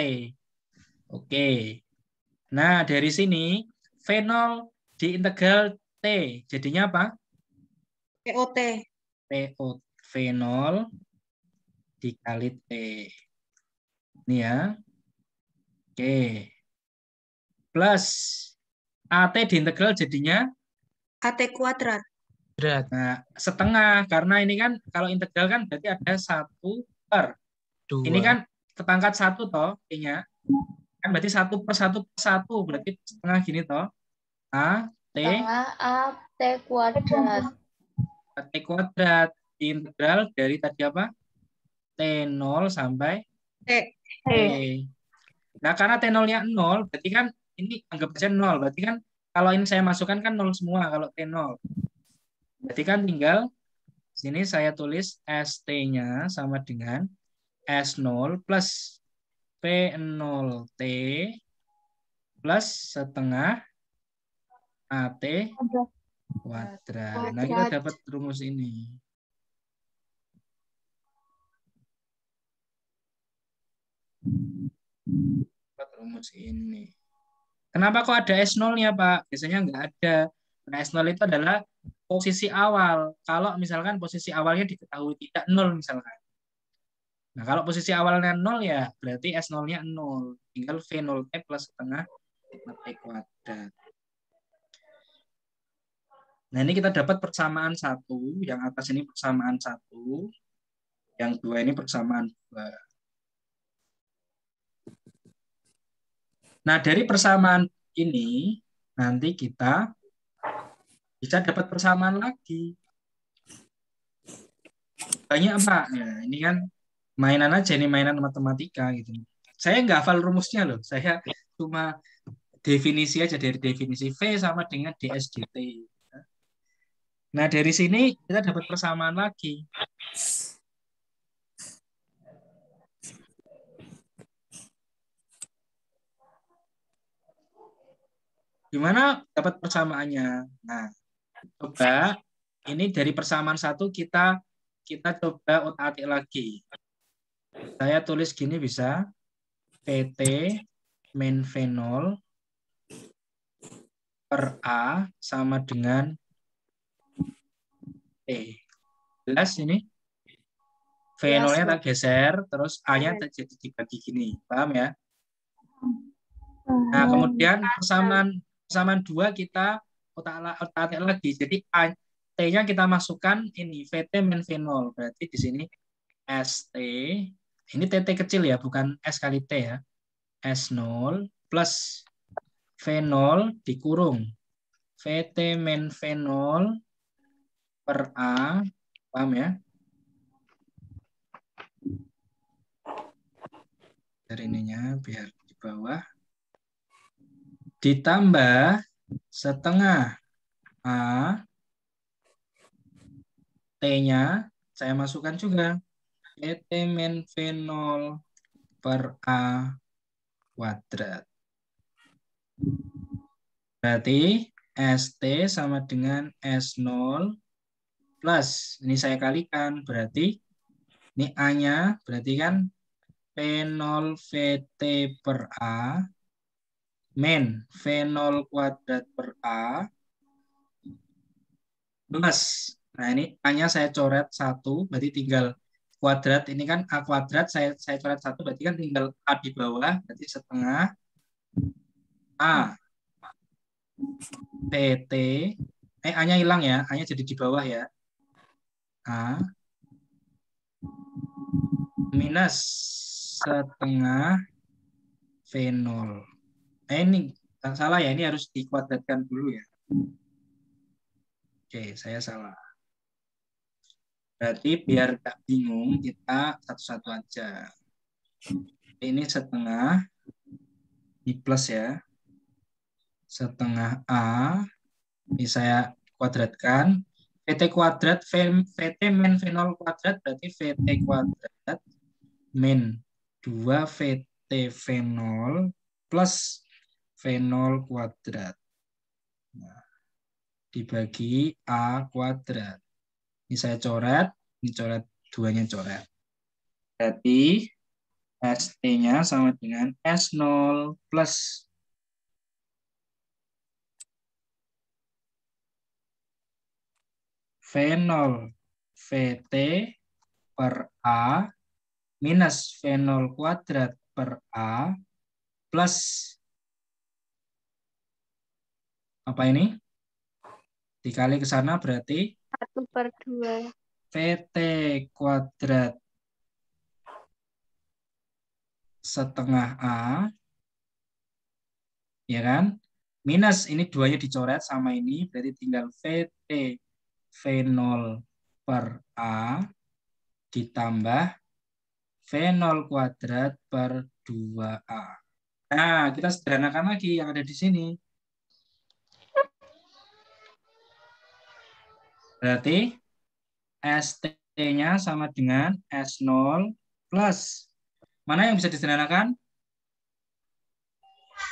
[SPEAKER 1] Oke. Nah, dari sini V0 diintegral T. Jadinya apa?
[SPEAKER 7] POT.
[SPEAKER 1] TO. V0 dikali T. Ini ya. Oke. Plus AT diintegral jadinya
[SPEAKER 7] AT kuadrat.
[SPEAKER 4] Berat.
[SPEAKER 1] nah, setengah, karena ini kan kalau integral kan berarti ada 1 per.
[SPEAKER 4] 2.
[SPEAKER 1] Ini kan pangkat 1 toh, T-nya. Kan berarti 1 per 1 per 1, berarti setengah gini toh. A, T,
[SPEAKER 5] Setengah AT kuadrat.
[SPEAKER 1] T kuadrat. Integral dari tadi apa? T0 sampai
[SPEAKER 7] T.
[SPEAKER 1] T. Nah, karena T0-nya 0, berarti kan ini anggap aja 0. Berarti kan kalau ini saya masukkan kan 0 semua kalau T0. Berarti kan tinggal sini saya tulis ST-nya sama dengan S0 plus P0T plus setengah AT kuadrat. Nah, kita dapat rumus ini. Dapat rumus ini. Kenapa kok ada S0-nya, Pak? Biasanya nggak ada. Nah, S0 itu adalah posisi awal. Kalau misalkan posisi awalnya diketahui tidak 0 misalkan. Nah, kalau posisi awalnya 0 ya berarti S0-nya 0. Tinggal V0T plus setengah T kuadrat. Nah, ini kita dapat persamaan 1. Yang atas ini persamaan 1. Yang 2 ini persamaan 2. Nah, dari persamaan ini nanti kita bisa dapat persamaan lagi. Banyak, Pak. Ya, ini kan mainan aja, ini mainan matematika gitu. Saya nggak hafal rumusnya loh. Saya cuma definisi aja, dari definisi V sama dengan ds dt. Nah, dari sini kita dapat persamaan lagi. Gimana dapat persamaannya? Nah, coba ini dari persamaan 1 kita coba otak-atik lagi. Saya tulis gini bisa. PT min V0 per A sama dengan T. Jelas ini? V0-nya tak geser, terus A-nya tak jadi dibagi gini. Paham ya? Nah, kemudian persamaan 2 kita otak-atik lagi. Jadi T-nya kita masukkan ini VT min V0. Berarti di sini ST, ini TT kecil ya, bukan S kali T ya. S0 plus V0 dikurung VT min V0 per A. Paham ya? Dari ininya biar di bawah. Ditambah setengah A. T-nya saya masukkan juga. VT min V0 per A kuadrat. Berarti ST sama dengan S0 plus, ini saya kalikan, berarti ini A-nya, berarti kan P0 VT per A min V0 kuadrat per A plus, nah ini A-nya saya coret 1, berarti tinggal kuadrat ini kan A kuadrat, saya coret 1, berarti kan tinggal A di bawah, berarti setengah A PT, A-nya hilang ya, A-nya jadi di bawah ya. A minus setengah V0. Ini salah ya, ini harus dikuadratkan dulu ya. Oke, saya salah. Berarti biar gak bingung, kita satu-satu aja. Ini setengah, ini plus ya. Setengah A, ini saya kuadratkan. VT kuadrat, VT min V0 kuadrat, berarti VT kuadrat min 2 VT V0 plus V0 kuadrat. Nah, dibagi A kuadrat. Ini saya coret, ini coret, duanya coret. Berarti ST-nya sama dengan S0 plus V0 VT per A minus V0 kuadrat per A plus apa ini? Dikali ke sana berarti
[SPEAKER 3] 1/2.
[SPEAKER 1] VT kuadrat setengah A, ya kan? Minus ini duanya dicoret sama ini, berarti tinggal VT V0 per A ditambah V0 kuadrat per 2A. Nah, kita sederhanakan lagi yang ada di sini. Berarti ST-nya sama dengan S0 plus. Mana yang bisa disederhanakan?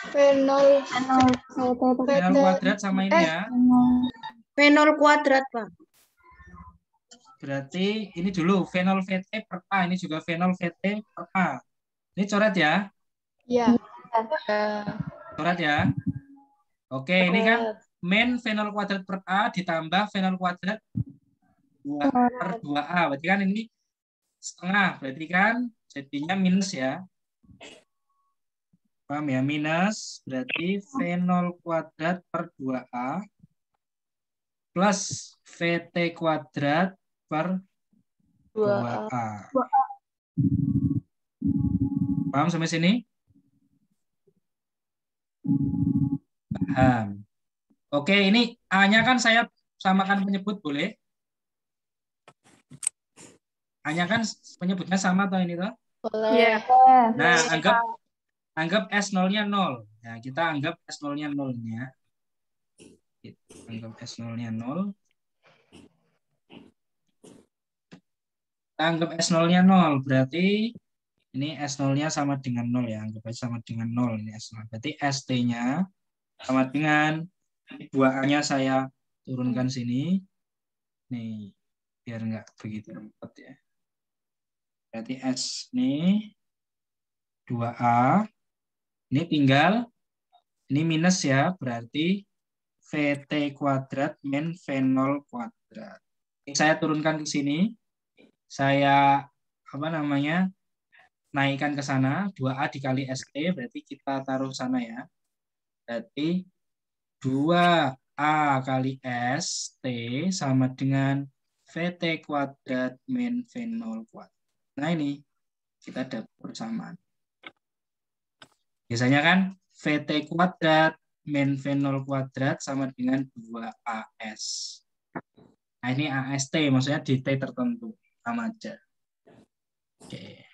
[SPEAKER 5] V0
[SPEAKER 1] V0 kuadrat sama ini ya.
[SPEAKER 7] V0 kuadrat, Pak.
[SPEAKER 1] Berarti ini dulu V0 VT per A. Ini juga V0 VT per A. Ini coret ya.
[SPEAKER 5] ya.
[SPEAKER 1] Coret ya. Oke, ini kan min V0 kuadrat per A ditambah V0 kuadrat 2 per 2A. Berarti kan ini setengah. Berarti kan jadinya minus ya. Paham ya? Minus berarti V0 kuadrat per 2A plus VT kuadrat per 2A. Paham sampai sini? Paham. Oke, ini A-nya kan saya samakan penyebut, boleh? A-nya kan penyebutnya sama atau ini toh?
[SPEAKER 5] Boleh.
[SPEAKER 1] Nah, anggap S0-nya 0. Nah, kita anggap S0-nya 0 ya. Anggap S0-nya 0. Kita anggap S0-nya 0. Berarti ini S0-nya sama dengan 0 ya. Anggap aja sama dengan 0. Ini S0. Berarti ST-nya sama dengan 2A-nya saya turunkan sini. Nih, biar nggak begitu repot ya. Berarti S ini 2A. Ini tinggal, ini minus ya. Berarti VT kuadrat min V0 kuadrat. Ini saya turunkan ke sini. Saya naikkan ke sana. 2A dikali ST, berarti kita taruh sana ya. Berarti 2A kali ST sama dengan VT kuadrat min V0 kuadrat. Nah ini kita dapat persamaan. Biasanya kan VT kuadrat min V0 kuadrat sama dengan 2AS. Nah ini AST, maksudnya di T tertentu. Sama aja. Oke.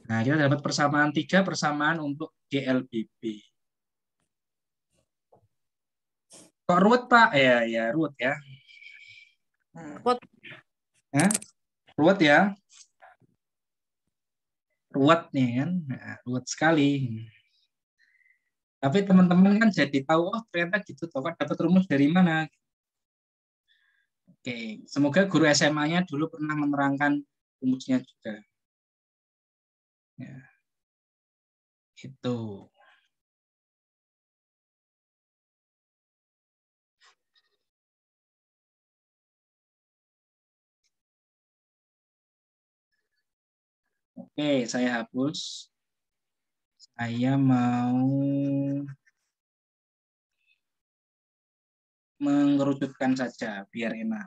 [SPEAKER 1] Nah kita dapat persamaan 3, persamaan untuk GLBB. Kok ruwet, Pak? Ya ruwet ya. Ruwet ya. Ruwet nih kan. Nah, ruwet sekali. Tapi teman-teman kan jadi tahu, oh ternyata gitu toh, kan dapat rumus dari mana. Oke, semoga guru SMA-nya dulu pernah menerangkan rumusnya juga. Ya. Itu. Oke, saya hapus. Saya mau mengerucutkan saja biar enak.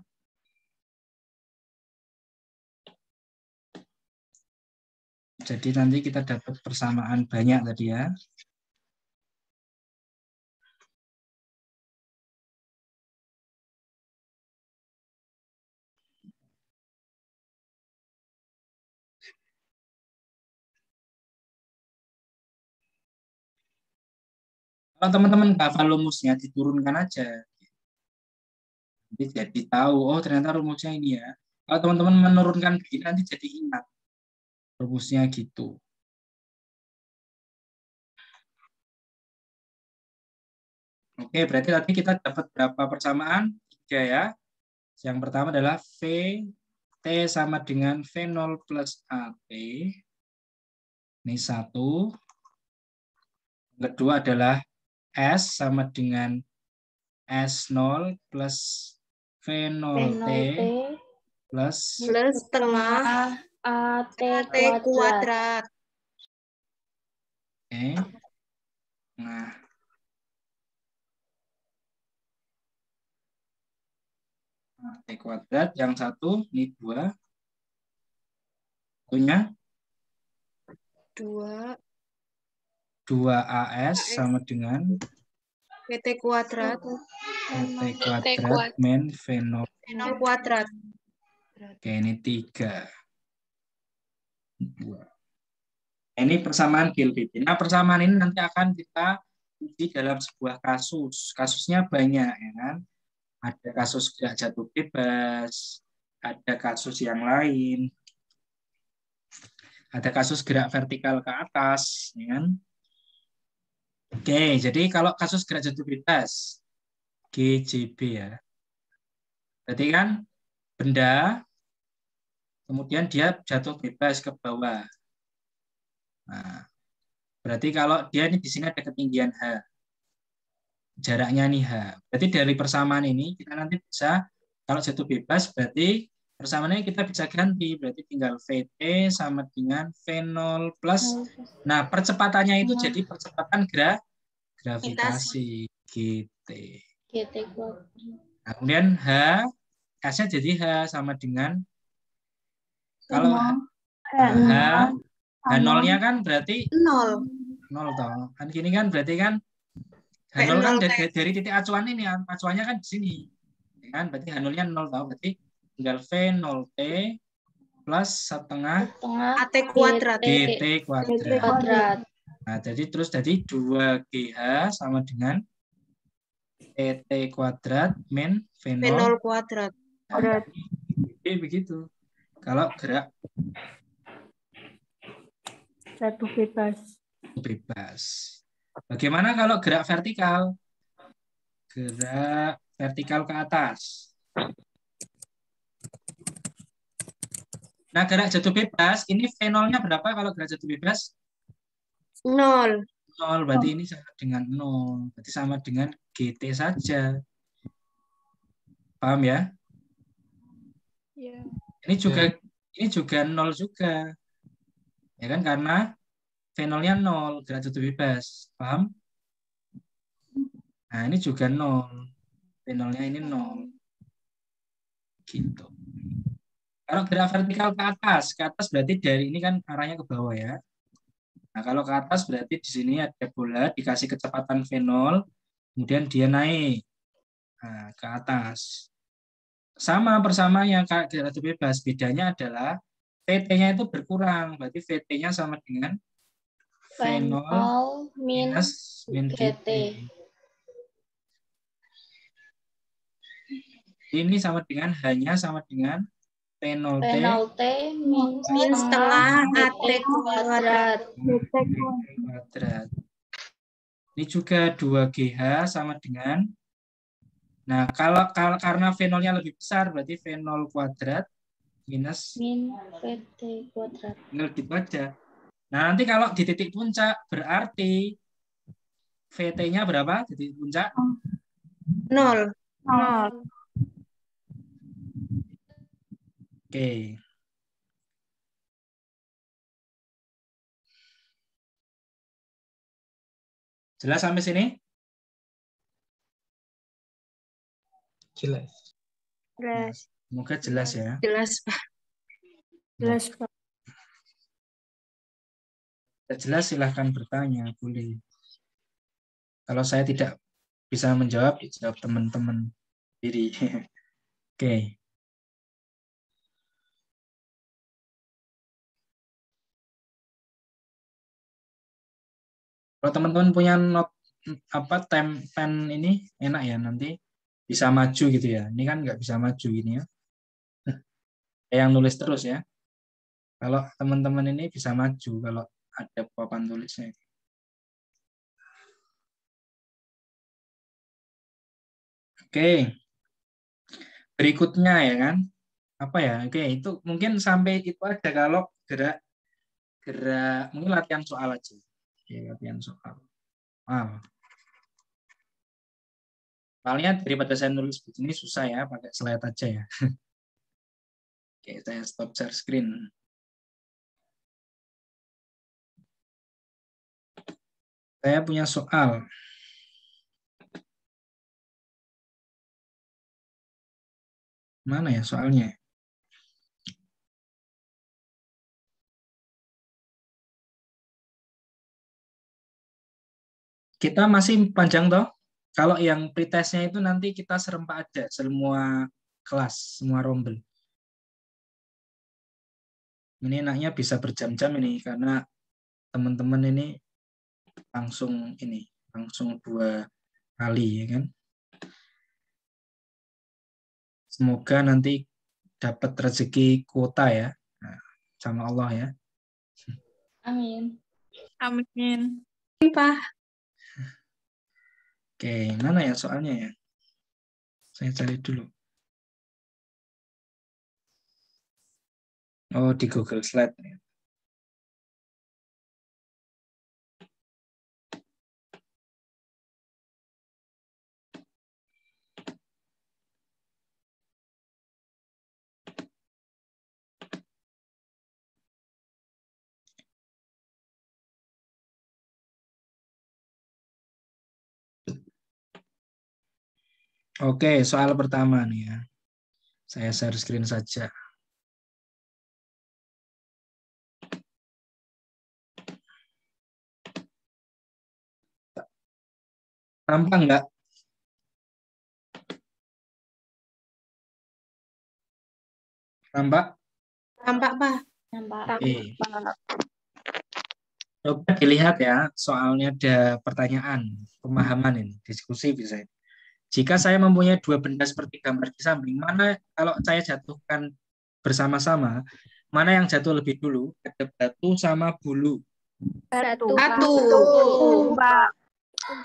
[SPEAKER 1] Jadi nanti kita dapat persamaan banyak tadi ya. Kalau teman-teman hafal rumusnya diturunkan aja. Nanti jadi tahu, oh ternyata rumusnya ini ya. Kalau teman-teman menurunkan begini nanti jadi ingat rumusnya gitu. Oke, berarti tadi kita dapat berapa persamaan? 3 ya. Yang pertama adalah V T sama dengan V0 plus AT. Ini 1. Yang kedua adalah S sama dengan S0 plus V0T plus
[SPEAKER 7] setengah
[SPEAKER 3] AT
[SPEAKER 7] T kuadrat.
[SPEAKER 1] Oke. Nah, T kuadrat yang satu ini 2. Punya
[SPEAKER 7] 2
[SPEAKER 1] 2AS sama dengan
[SPEAKER 7] PT kuadrat.
[SPEAKER 1] PT kuadrat min V0.
[SPEAKER 7] V0 kuadrat.
[SPEAKER 1] Oke, ini 3. 2. Ini persamaan Gilbert. Nah, persamaan ini nanti akan kita uji dalam sebuah kasus. Kasusnya banyak, ya kan? Ada kasus gerak jatuh bebas, ada kasus yang lain, ada kasus gerak vertikal ke atas, ya kan? Oke, jadi kalau kasus gerak jatuh bebas, GJB ya. Berarti kan benda, kemudian dia jatuh bebas ke bawah. Nah, berarti kalau dia ini di sini ada ketinggian H, jaraknya nih H. Berarti dari persamaan ini kita nanti bisa, kalau jatuh bebas berarti persamaannya kita bisa ganti. Berarti tinggal VT sama dengan V0 plus. Nah, percepatannya itu jadi percepatan gravitasi GT. Nah, kemudian H, S-nya jadi H sama dengan, kalau H0-nya kan berarti
[SPEAKER 7] 0.
[SPEAKER 1] 0 toh. Kan gini kan berarti kan H0 kan dari titik acuan ini, acuannya kan di sini. Ya kan? Berarti H0-nya 0 toh. Berarti tinggal V0T plus setengah
[SPEAKER 7] AT kuadrat.
[SPEAKER 1] GT kuadrat. Nah, jadi terus jadi 2GH sama dengan PT kuadrat min V0
[SPEAKER 7] kuadrat.
[SPEAKER 1] Nah, jadi begitu. Kalau gerak
[SPEAKER 3] Jatuh bebas.
[SPEAKER 1] Bagaimana kalau gerak vertikal? Gerak vertikal ke atas. Nah, gerak jatuh bebas, ini V0-nya berapa kalau gerak jatuh bebas?
[SPEAKER 7] 0.
[SPEAKER 1] 0, berarti ini sama dengan 0. Berarti sama dengan GT saja. Paham ya?
[SPEAKER 5] Iya.
[SPEAKER 1] Ini juga 0 juga. Ya kan, karena V0-nya 0, gerak jatuh bebas. Paham? Nah, ini juga 0. V0-nya ini 0. Gitu. Kalau gerak vertikal ke atas berarti dari ini kan arahnya ke bawah ya. Nah, kalau ke atas berarti di sini ada bola dikasih kecepatan V0, kemudian dia naik ke atas. Sama persamaannya kayak gerak jatuh bebas, bedanya adalah VT-nya itu berkurang, berarti VT-nya sama dengan V0 minus min GT. Ini sama dengan hanya sama dengan P0T
[SPEAKER 7] min setengah AT kuadrat.
[SPEAKER 1] Ini juga 2GH sama dengan, nah karena V0-nya lebih besar berarti V0 kuadrat minus
[SPEAKER 3] Min VT kuadrat.
[SPEAKER 1] tinggal gitu aja. Nah, nanti kalau di titik puncak berarti VT-nya berapa di titik puncak?
[SPEAKER 7] 0.
[SPEAKER 1] Oke. Jelas sampai sini?
[SPEAKER 4] Jelas.
[SPEAKER 3] Jelas.
[SPEAKER 1] Semoga jelas ya.
[SPEAKER 7] Jelas, Pak.
[SPEAKER 3] Jelas, Pak.
[SPEAKER 1] Tidak jelas silahkan bertanya, boleh. Kalau saya tidak bisa menjawab, dijawab teman-teman sendiri. Oke. Kalau teman-teman punya pen ini enak ya, nanti bisa maju gitu ya. Ini kan nggak bisa maju gini ya. Yang nulis terus ya. Kalau teman-teman ini bisa maju kalau ada papan tulisnya. Oke. Berikutnya ya kan. Apa ya? Oke, itu mungkin sampai itu aja kalau gerak mungkin latihan soal aja. Oke, latihan soal. Soalnya daripada saya nulis begini susah ya, pakai slide aja ya. Oke, saya stop share screen. Saya punya soal. Mana ya soalnya? Kita masih panjang toh? Kalau yang pretestnya itu nanti kita serempak aja semua kelas, semua rombel. Ini enaknya bisa berjam-jam ini karena teman-teman ini langsung 2 kali ya kan. Semoga nanti dapat rezeki kuota ya. Nah, sama Allah ya.
[SPEAKER 3] Amin.
[SPEAKER 5] Amin.
[SPEAKER 7] Pak.
[SPEAKER 1] Oke, mana ya soalnya ya? Saya cari dulu. Oh, di Google Slide. Oke, soal pertama nih ya. Saya share screen saja. Nampak nggak? Nampak?
[SPEAKER 7] Nampak, Pak.
[SPEAKER 3] Nampak.
[SPEAKER 1] Oke. Coba dilihat ya, soalnya ada pertanyaan, pemahaman ini, diskusi bisa. Jika saya mempunyai 2 benda seperti gambar di samping, mana kalau saya jatuhkan bersama-sama, mana yang jatuh lebih dulu? Ada batu sama bulu.
[SPEAKER 3] Batu.
[SPEAKER 7] Batu.
[SPEAKER 3] Pak.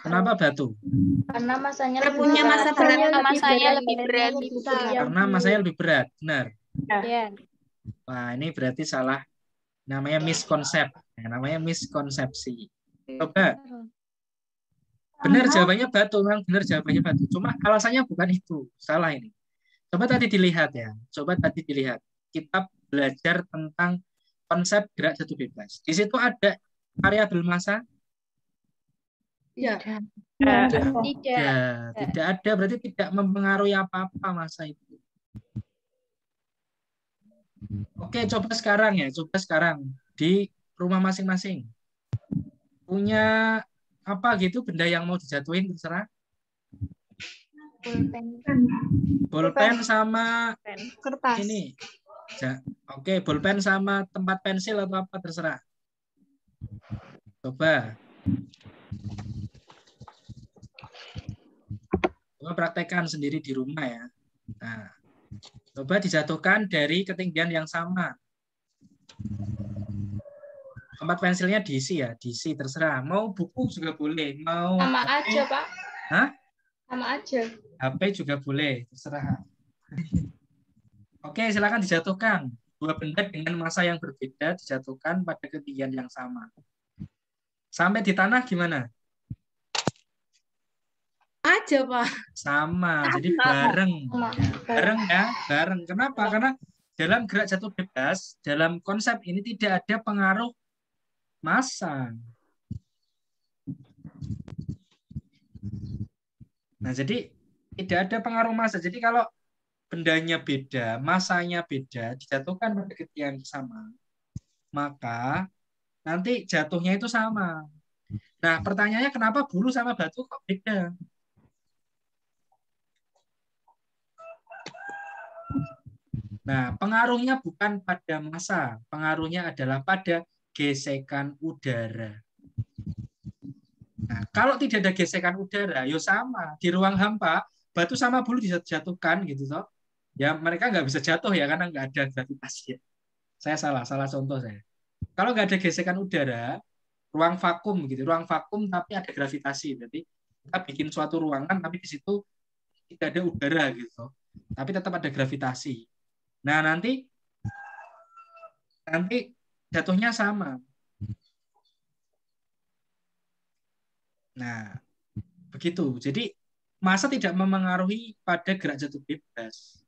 [SPEAKER 1] Kenapa batu?
[SPEAKER 3] Karena masanya
[SPEAKER 7] Punya masa berat.
[SPEAKER 3] masanya lebih berat.
[SPEAKER 1] Karena masanya lebih berat. Benar.
[SPEAKER 3] Ya.
[SPEAKER 1] Wah, ini berarti salah. Namanya miskonsep. Namanya miskonsepsi. Coba. Benar jawabannya batu. Memang benar jawabannya batu. Cuma alasannya bukan itu. Salah ini. Coba tadi dilihat ya. Coba tadi dilihat. Kita belajar tentang konsep gerak jatuh bebas. Di situ ada variabel massa?
[SPEAKER 7] Tidak.
[SPEAKER 1] Tidak ada. Berarti tidak mempengaruhi apa-apa massa itu. Oke, coba sekarang ya. Coba sekarang di rumah masing-masing. Punya apa gitu benda yang mau dijatuhin terserah? Bolpen sama
[SPEAKER 5] Kertas.
[SPEAKER 1] ini. Oke, bolpen sama tempat pensil atau apa terserah. Coba praktekkan sendiri di rumah ya. Nah, coba dijatuhkan dari ketinggian yang sama. Tempat pensilnya diisi ya, diisi terserah. Mau buku juga boleh, mau
[SPEAKER 3] Sama aja, Pak.
[SPEAKER 1] Hah?
[SPEAKER 3] Sama aja.
[SPEAKER 1] HP juga boleh, terserah. Oke, silakan dijatuhkan. 2 benda dengan massa yang berbeda dijatuhkan pada ketinggian yang sama. Sampai di tanah gimana?
[SPEAKER 7] Aja, Pak.
[SPEAKER 1] Sama, jadi bareng.
[SPEAKER 3] Sama.
[SPEAKER 1] Bareng ya, bareng. Kenapa? Karena dalam gerak jatuh bebas, dalam konsep ini tidak ada pengaruh massa. Nah, jadi tidak ada pengaruh massa. Jadi kalau bendanya beda, masanya beda, dijatuhkan pada ketinggian yang sama, maka nanti jatuhnya itu sama. Nah, pertanyaannya kenapa bulu sama batu kok beda? Nah, pengaruhnya bukan pada massa, pengaruhnya adalah pada gesekan udara. Nah, kalau tidak ada gesekan udara, ya sama. Di ruang hampa, batu sama bulu dijatuhkan gitu toh. Ya mereka nggak bisa jatuh ya karena nggak ada gravitasi. Saya salah contoh saya. Kalau nggak ada gesekan udara, ruang vakum gitu, ruang vakum tapi ada gravitasi. Berarti kita bikin suatu ruangan tapi di situ tidak ada udara gitu. Tapi tetap ada gravitasi. Nah, nanti jatuhnya sama. Nah, begitu. Jadi massa tidak memengaruhi pada gerak jatuh bebas.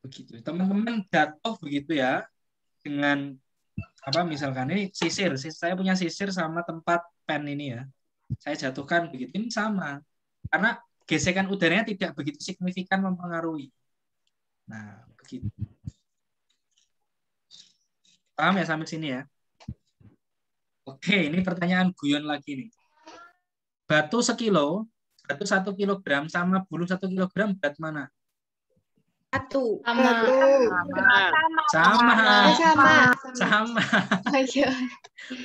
[SPEAKER 1] Begitu. Teman-teman jatuh begitu ya dengan apa misalkan ini sisir. Saya punya sisir sama tempat pen ini ya. Saya jatuhkan begitu, ini sama. Karena gesekan udaranya tidak begitu signifikan mempengaruhi. Nah, begitu. Paham ya sampai sini ya? Oke, ini pertanyaan guyon lagi nih. Batu 1 kilogram sama bulu 1 kilogram berat mana?
[SPEAKER 7] Satu.
[SPEAKER 1] Sama.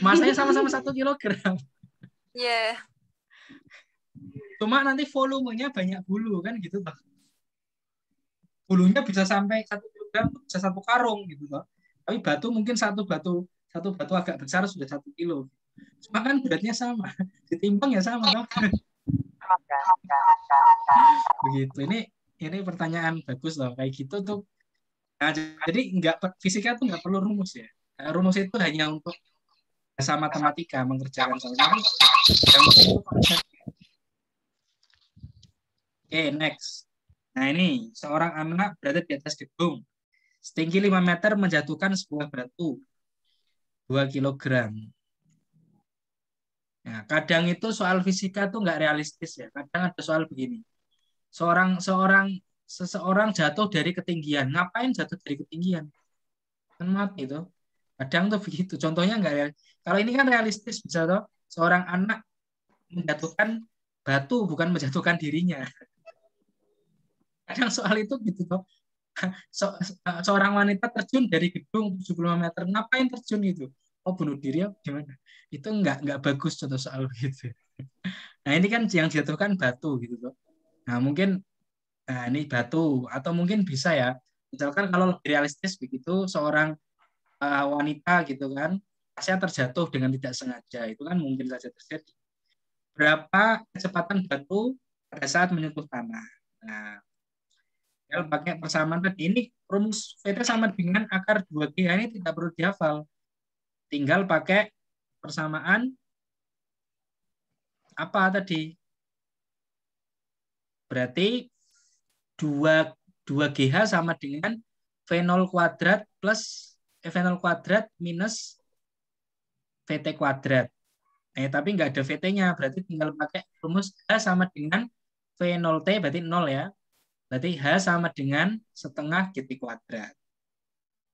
[SPEAKER 1] Masanya sama-sama 1 kilogram.
[SPEAKER 5] Yeah.
[SPEAKER 1] Cuma nanti volumenya banyak bulu kan gitu toh. Bulunya bisa sampai 1 kilogram, bisa 1 karung gitu toh. Tapi batu mungkin satu batu agak besar sudah 1 kilo. Cuma kan beratnya sama, ditimbang ya sama toh. Begitu. Ini pertanyaan bagus loh kayak gitu tuh. Nah, jadi fisika tuh nggak perlu rumus ya. Rumus itu hanya untuk bahasa matematika mengerjakan soal. Oke, next. Nah, ini seorang anak berada di atas gedung. Setinggi 5 meter menjatuhkan sebuah batu 2 kilogram. Nah, kadang itu soal fisika tuh nggak realistis ya. Kadang ada soal begini. Seseorang jatuh dari ketinggian. Ngapain jatuh dari ketinggian? Kan mati itu. Kadang tuh begitu. Contohnya nggak realistis. Kalau ini kan realistis bisa toh. Seorang anak menjatuhkan batu bukan menjatuhkan dirinya. Kadang soal itu gitu toh. Seorang wanita terjun dari gedung 75 meter. Ngapain terjun itu? Oh, bunuh diri ya gimana? Itu nggak bagus contoh soal gitu. Nah, ini kan yang dijatuhkan batu gitu toh. Nah, mungkin ini batu atau mungkin bisa ya. Misalkan kalau lebih realistis begitu seorang wanita gitu kan, tasnya terjatuh dengan tidak sengaja. Itu kan mungkin saja terjadi. Berapa kecepatan batu pada saat menyentuh tanah? Nah, kalau pakai persamaan tadi ini rumus VT sama dengan akar 2G ini tidak perlu dihafal. Tinggal pakai persamaan apa tadi? Berarti 2GH sama dengan V0 kuadrat plus V0 kuadrat minus VT kuadrat. Tapi nggak ada VT-nya, berarti tinggal pakai rumus H sama dengan V0T, berarti 0 ya. Berarti H sama dengan setengah GT kuadrat.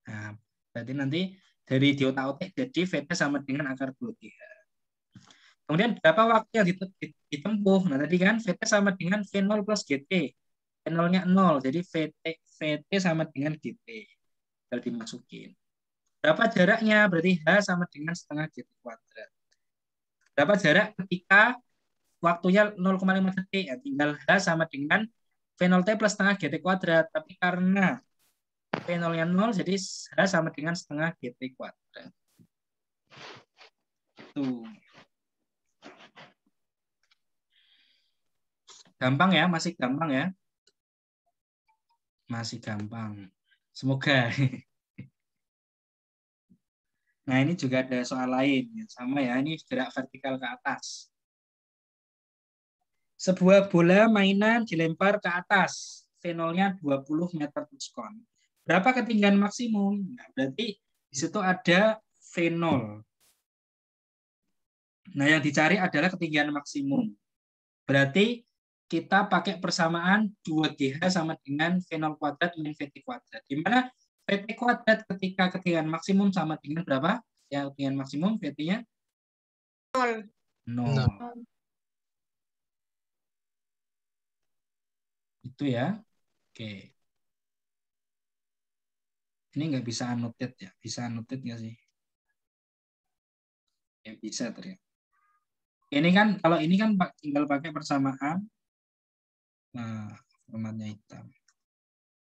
[SPEAKER 1] Nah, berarti nanti dari di otak-otak jadi VT sama dengan akar 2GH. Kemudian berapa waktu yang ditempuh? Nah, tadi kan VT sama dengan V0 plus GT. V0-nya 0, jadi VT sama dengan GT. Tinggal dimasukin. Berapa jaraknya? Berarti H sama dengan setengah GT kuadrat. Berapa jarak ketika waktunya 0,5 detik? Ya, tinggal H sama dengan V0T plus setengah GT kuadrat. Tapi karena V0-nya 0, jadi H sama dengan setengah GT kuadrat. Tuh. Gampang ya? Masih gampang ya? Masih gampang. Semoga. Nah, ini juga ada soal lain. Sama ya, ini gerak vertikal ke atas. Sebuah bola mainan dilempar ke atas. V0-nya 20 meter per sekon. Berapa ketinggian maksimum? Nah, berarti di situ ada V0. Nah, yang dicari adalah ketinggian maksimum. Berarti kita pakai persamaan 2GH sama dengan V0 kuadrat min VT kuadrat. Di mana VT kuadrat ketika ketinggian maksimum sama dengan berapa? Ya, ketinggian maksimum VT-nya 0. Itu ya. Oke. Ini nggak bisa annotate ya. Bisa annotate nggak sih? Ya, bisa ternyata. Ini kan, kalau ini kan tinggal pakai persamaan. Nah, formatnya hitam.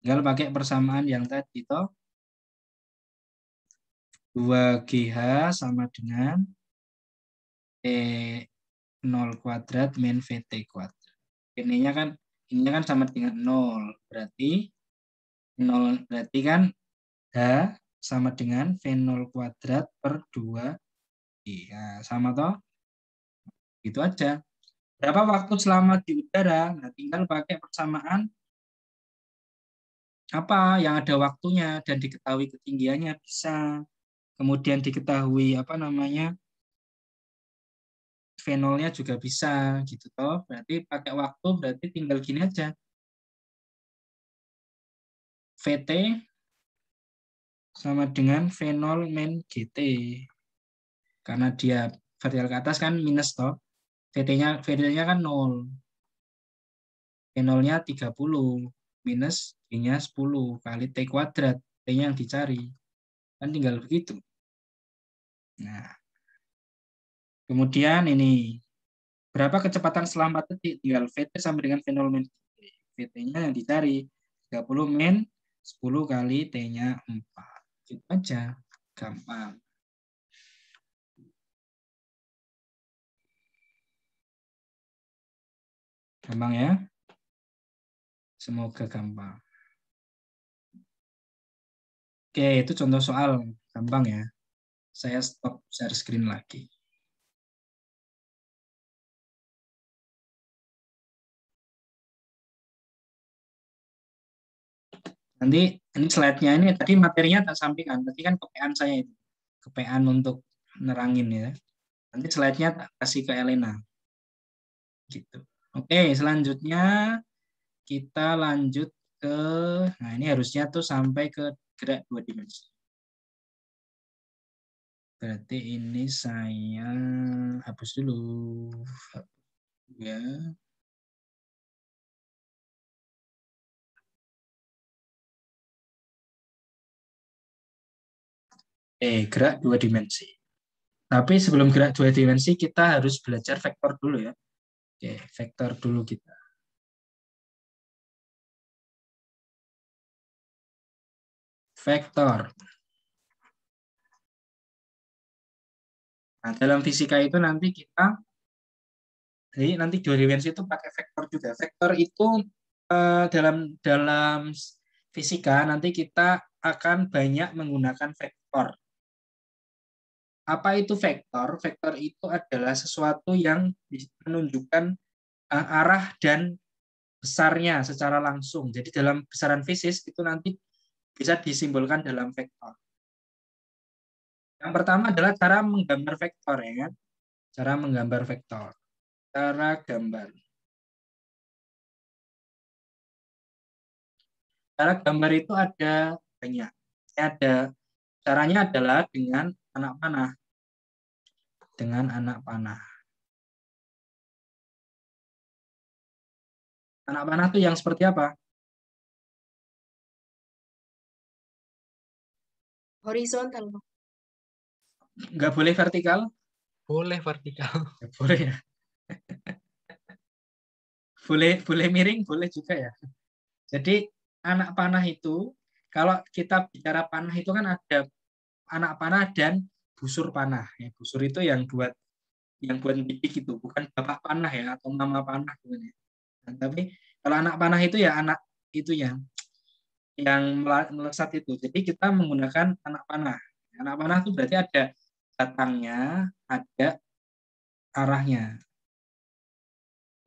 [SPEAKER 1] Tinggal pakai persamaan yang tadi toh. 2GH sama dengan T0 kuadrat min VT kuadrat. Ininya kan sama dengan 0. Berarti 0 berarti kan H sama dengan V0 kuadrat per 2. Iya, sama toh? Gitu aja. Berapa waktu selama di udara? Nah, tinggal pakai persamaan apa yang ada waktunya dan diketahui ketinggiannya bisa. Kemudian diketahui apa namanya? V0-nya juga bisa gitu toh. Berarti pakai waktu berarti tinggal gini aja. VT sama dengan V0 min GT. Karena dia vertikal ke atas kan minus toh. VT-nya kan 0. V0-nya 30 minus G-nya 10 kali T kuadrat. T-nya yang dicari. Kan tinggal begitu. Nah, kemudian ini berapa kecepatan setelah 4 detik? Tinggal VT sama dengan V0 min GT. VT-nya yang dicari 30 min 10 kali T-nya 4. Gitu aja. Gampang. Gampang ya? Semoga gampang. Oke, itu contoh soal. Gampang ya. Saya stop share screen lagi. Nanti ini slide-nya ini tadi materinya tak sampaikan. Tadi kan kepean saya itu. Kepean untuk nerangin ya. Nanti slide-nya tak kasih ke Elena. Gitu. Oke, selanjutnya kita lanjut ke, nah ini harusnya tuh sampai ke gerak 2 dimensi. Berarti ini saya hapus dulu. Ya. Gerak 2 dimensi. Tapi sebelum gerak 2 dimensi kita harus belajar vektor dulu ya. Oke, vektor dulu kita. Vektor. Nah, dalam fisika itu nanti kita, jadi nanti 2 dimensi itu pakai vektor juga. Vektor itu dalam fisika nanti kita akan banyak menggunakan vektor. Apa itu vektor? Vektor itu adalah sesuatu yang menunjukkan arah dan besarnya secara langsung. Jadi dalam besaran fisis itu nanti bisa disimbolkan dalam vektor. Yang pertama adalah cara menggambar vektor ya kan? Cara menggambar vektor. Cara gambar. Cara gambar itu ada banyak. Caranya adalah dengan anak panah. Dengan anak panah. Anak panah itu yang seperti apa?
[SPEAKER 7] Horizontal.
[SPEAKER 1] Nggak boleh vertikal?
[SPEAKER 4] Boleh vertikal.
[SPEAKER 1] Ya, boleh ya. boleh miring, boleh juga ya. Jadi anak panah itu, kalau kita bicara panah itu kan ada anak panah dan busur panah. Ya, busur itu yang buat bidik itu, bukan bapak panah ya atau mama panah gitu ya. Nah, tapi kalau anak panah itu ya anak itu yang melesat itu. Jadi kita menggunakan anak panah. Anak panah itu berarti ada batangnya, ada arahnya.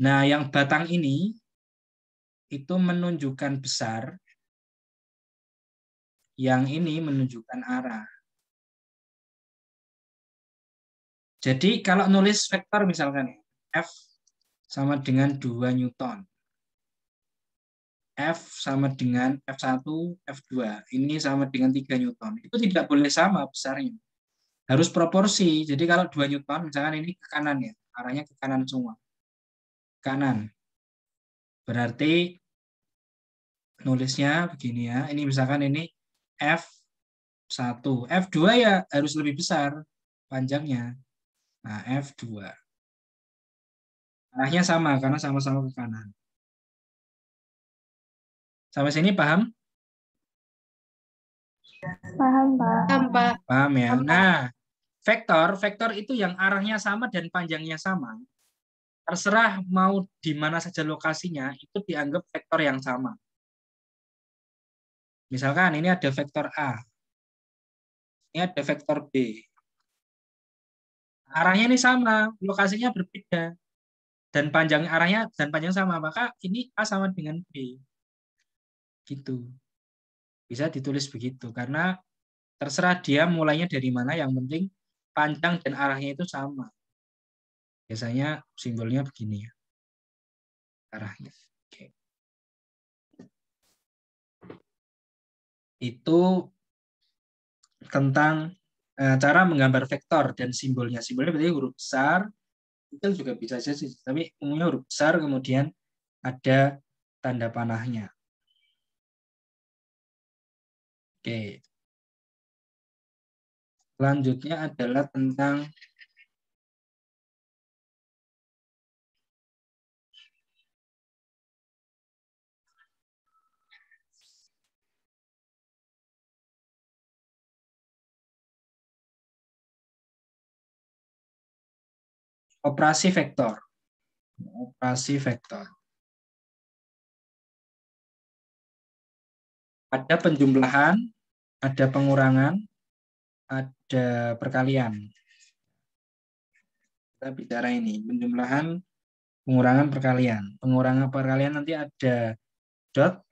[SPEAKER 1] Nah, yang batang ini itu menunjukkan besar, yang ini menunjukkan arah. Jadi kalau nulis vektor misalkan ya, F sama dengan 2 Newton. F sama dengan F1, F2. Ini sama dengan 3 Newton. Itu tidak boleh sama besarnya. Harus proporsi. Jadi kalau 2 Newton, misalkan ini ke kanan ya. Arahnya ke kanan semua. Kanan. Berarti nulisnya begini ya. Ini misalkan ini F1. F2 ya harus lebih besar panjangnya. Nah, F2. Arahnya sama karena sama-sama ke kanan. Sampai sini paham?
[SPEAKER 6] Paham, Pak.
[SPEAKER 7] Tanpa
[SPEAKER 1] Paham ya? Nah, vektor itu yang arahnya sama dan panjangnya sama. Terserah mau di mana saja lokasinya, itu dianggap vektor yang sama. Misalkan ini ada vektor A. Ini ada vektor B. Arahnya ini sama, lokasinya berbeda. Dan panjang arahnya dan panjang sama, maka ini A sama dengan B. Gitu. Bisa ditulis begitu karena terserah dia mulainya dari mana, yang penting panjang dan arahnya itu sama. Biasanya simbolnya begini ya. Arahnya. Oke. Itu tentang cara menggambar vektor dan simbolnya. Simbolnya berarti huruf besar, kecil juga bisa saja sih, tapi umumnya huruf besar kemudian ada tanda panahnya. Oke. Selanjutnya adalah tentang operasi vektor. Operasi vektor. Ada penjumlahan, ada pengurangan, ada perkalian. Kita bicara ini, penjumlahan, pengurangan, perkalian. Pengurangan perkalian nanti ada dot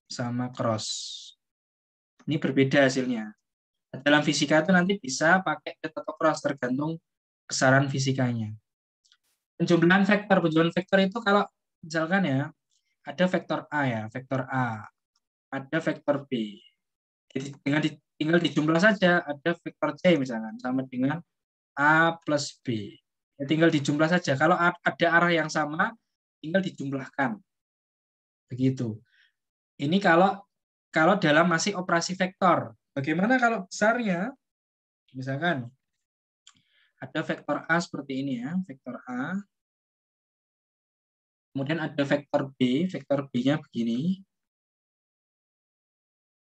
[SPEAKER 1] sama cross. Ini berbeda hasilnya. Dalam fisika itu nanti bisa pakai dot atau cross, tergantung besaran fisikanya. Penjumlahan vektor itu kalau misalkan ya, ada vektor A ya, vektor A. Ada vektor B. Jadi tinggal dijumlah saja, ada vektor C misalkan, sama dengan A plus B. Ya, tinggal dijumlah saja. Kalau ada arah yang sama, tinggal dijumlahkan. Begitu. Ini kalau dalam masih operasi vektor. Bagaimana kalau besarnya? Misalkan ada vektor A seperti ini ya, vektor A. Kemudian ada vektor B-nya begini.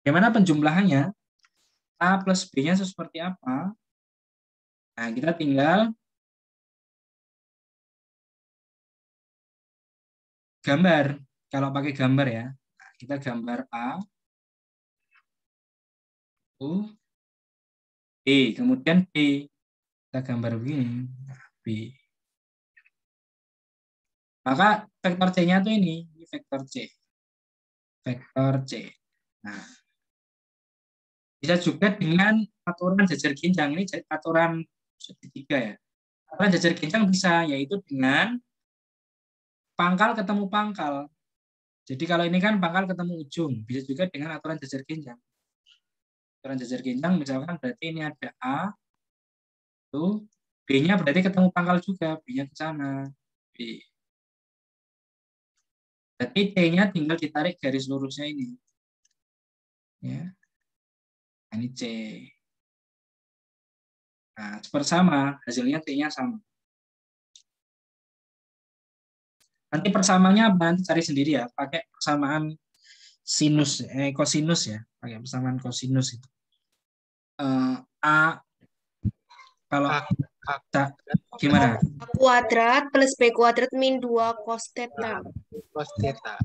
[SPEAKER 1] Bagaimana penjumlahannya? A plus B-nya seperti apa? Nah, kita tinggal gambar. Kalau pakai gambar ya, nah, kita gambar A, B, kemudian B. Kita gambar begini, nah, B. Maka vektor C-nya tuh ini vektor C. Vektor C. Nah, bisa juga dengan aturan jajar ginjang. Ini aturan segitiga ya. Aturan jajar ginjang bisa, yaitu dengan pangkal ketemu pangkal. Jadi kalau ini kan pangkal ketemu ujung, bisa juga dengan aturan jajar ginjang. Aturan jajar ginjang misalkan berarti ini ada A, itu B-nya berarti ketemu pangkal juga, B-nya ke sana, B. Berarti T-nya tinggal ditarik garis lurusnya ini. Ya. Nah, ini C. Nah, seperti sama, hasilnya T-nya sama. Nanti persamanya nanti cari sendiri ya, pakai persamaan sinus, kosinus ya, pakai persamaan kosinus itu. A kalau gimana?
[SPEAKER 7] A kuadrat plus B kuadrat min 2 cos theta.
[SPEAKER 4] Cos theta.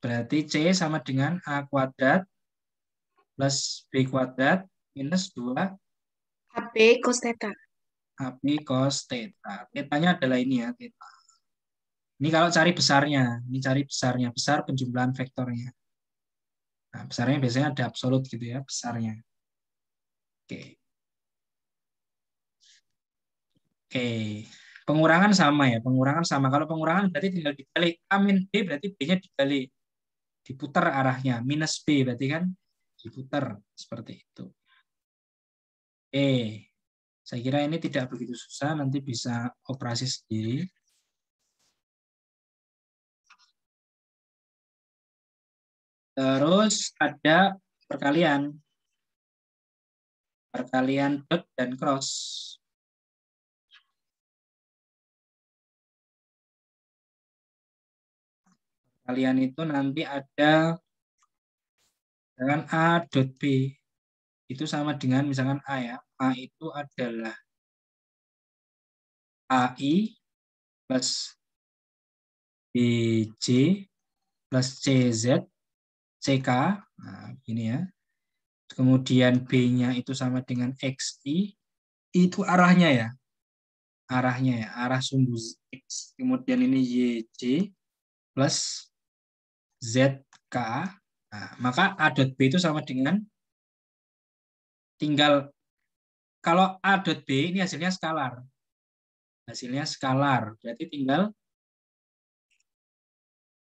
[SPEAKER 1] Berarti C sama dengan A kuadrat plus B kuadrat minus 2
[SPEAKER 7] AB cos theta.
[SPEAKER 1] AB cos theta. Theta-nya adalah ini ya, theta. Ini kalau cari besarnya, ini cari besarnya, besar penjumlahan vektornya. Nah, besarnya biasanya ada absolut gitu ya, besarnya. Oke. Oke. Pengurangan sama ya. Pengurangan sama. Kalau pengurangan berarti tinggal dibalik. A min B berarti B-nya dibalik. Diputar arahnya. Minus B berarti kan diputar. Seperti itu. Oke. Saya kira ini tidak begitu susah. Nanti bisa operasi sendiri. Terus ada perkalian. Perkalian dot dan cross. Perkalian itu nanti ada dengan A dot B. Itu sama dengan misalkan A ya. A itu adalah AI plus BJ plus CZ CK. Nah, begini ya. Kemudian B-nya itu sama dengan XI. Itu arahnya ya. Arahnya ya. Arah sumbu X. Kemudian ini YJ plus ZK. Nah, maka A dot B itu sama dengan tinggal kalau A dot B ini hasilnya skalar. Hasilnya skalar. Berarti tinggal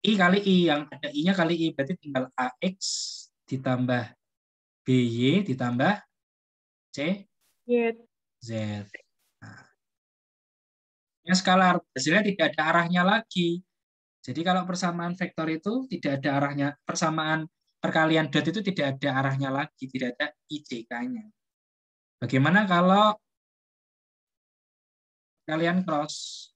[SPEAKER 1] I kali I. Yang ada I-nya kali I. Berarti tinggal AX ditambah BY ditambah C Z. Nah, ini skalar. Hasilnya tidak ada arahnya lagi. Jadi kalau persamaan vektor itu tidak ada arahnya. Persamaan perkalian dot itu tidak ada arahnya lagi. Tidak ada IJK-nya. Bagaimana kalau perkalian cross?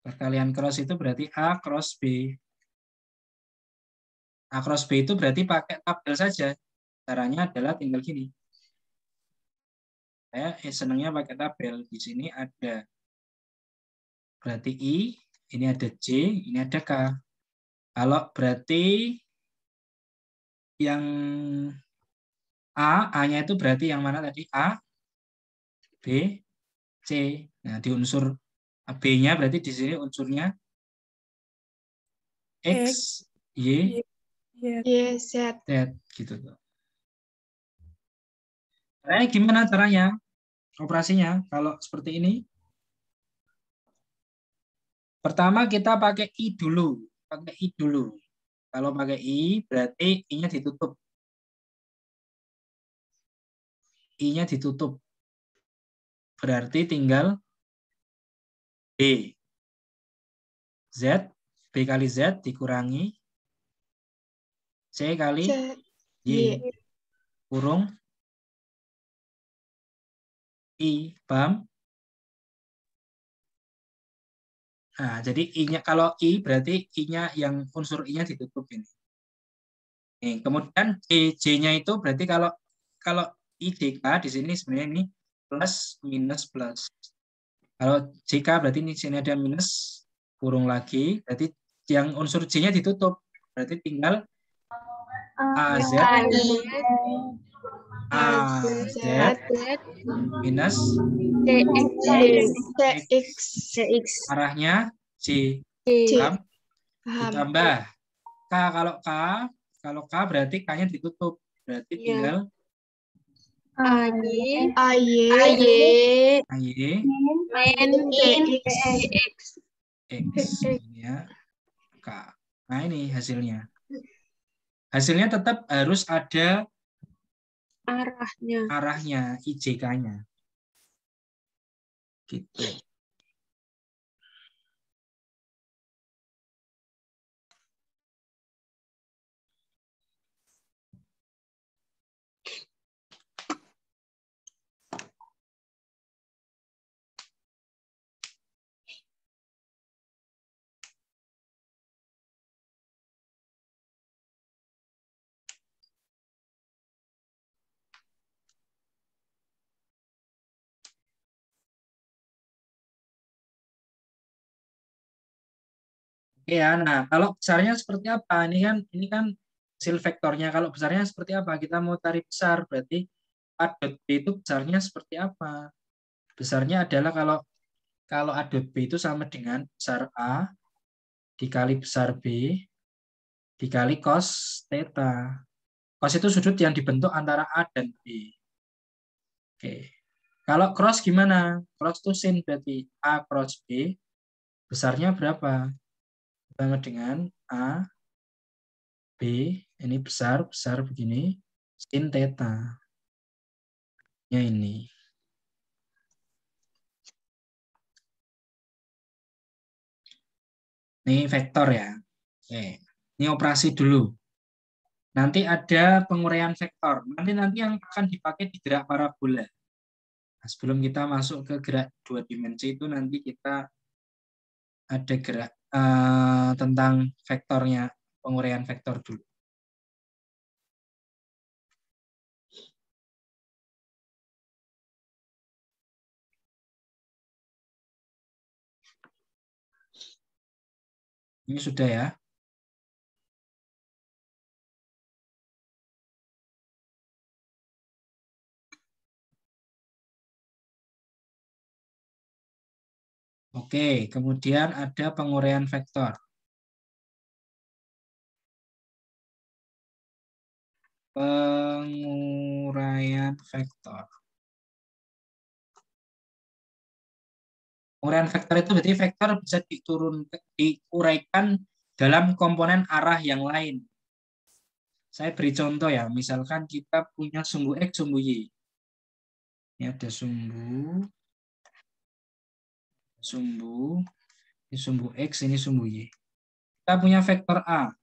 [SPEAKER 1] Perkalian cross itu berarti A cross B. A cross B itu berarti pakai tabel saja. Caranya adalah tinggal gini. Saya senangnya pakai tabel. Di sini ada berarti I, ini ada J, ini ada K. Kalau berarti yang A-nya itu berarti yang mana tadi? A, B, C. Nah, di unsur B-nya berarti di sini unsurnya X, Y,
[SPEAKER 7] Z.
[SPEAKER 1] Z gitu tuh. Caranya gimana caranya? Operasinya kalau seperti ini. Pertama kita pakai I dulu. Pakai I dulu. Kalau pakai I berarti I-nya ditutup. I-nya ditutup. Berarti tinggal B. Z. B kali Z dikurangi C kali Y. Kurung I. Paham? Nah, jadi I-nya kalau I berarti I-nya yang unsur I-nya ditutup ini. Nih, kemudian J-nya itu berarti kalau IJK di sini sebenarnya ini plus minus plus. Kalau JK berarti di sini ada minus kurung lagi, berarti yang unsur J-nya ditutup. Berarti tinggal AZ minus
[SPEAKER 7] CX.
[SPEAKER 1] arahnya J. Paham? Ditambah K. Kalau K berarti K-nya ditutup. Berarti tinggal
[SPEAKER 7] AY
[SPEAKER 1] X. Ini ya. K. Nah ini hasilnya. Hasilnya tetap harus ada arahnya IJK-nya. Gitu. Ya, nah kalau besarnya seperti apa? Ini kan hasil vektornya. Kalau besarnya seperti apa? Kita mau cari besar, berarti A dot B itu besarnya seperti apa? Besarnya adalah kalau A dot B itu sama dengan besar A dikali besar B dikali cos theta. Cos itu sudut yang dibentuk antara A dan B. Oke. Kalau cross gimana? Cross itu sin berarti A cross B besarnya berapa? Sama dengan A, B, ini besar begini, sin theta. Ya ini. Ini vektor ya. Oke. Ini operasi dulu. Nanti ada penguraian vektor. Nanti yang akan dipakai di gerak parabola. Nah, sebelum kita masuk ke gerak 2 dimensi itu nanti kita ada gerak tentang vektornya, penguraian vektor dulu. Ini sudah ya. Oke, kemudian ada penguraian vektor. Penguraian vektor. Penguraian vektor itu berarti vektor bisa diuraikan dalam komponen arah yang lain. Saya beri contoh ya, misalkan kita punya sumbu X, sumbu Y. Ini ada sumbu, ini sumbu X, ini sumbu Y. Kita punya vektor A.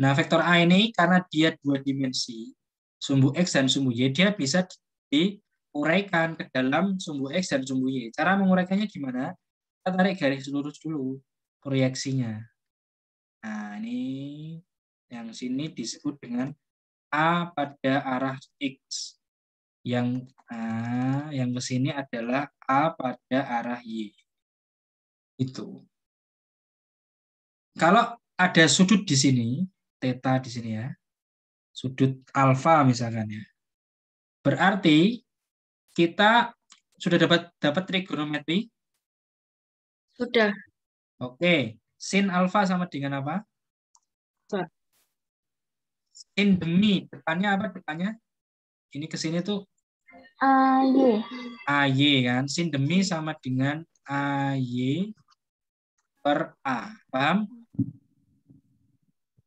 [SPEAKER 1] Nah, vektor A ini karena dia 2 dimensi, sumbu X dan sumbu Y, dia bisa diuraikan ke dalam sumbu X dan sumbu Y. Cara menguraikannya gimana? Kita tarik garis lurus dulu, proyeksinya. Nah, ini yang sini disebut dengan A pada arah X. Yang ke sini adalah A pada arah Y. Itu. Kalau ada sudut di sini, theta di sini ya, sudut alfa misalkan ya, berarti kita sudah dapat trigonometri?
[SPEAKER 7] Sudah.
[SPEAKER 1] Oke, sin alfa sama dengan apa? Sin demi, depannya apa depannya? Ini ke sini tuh
[SPEAKER 6] Y.
[SPEAKER 1] AY kan, sin demi sama dengan AY per A, paham?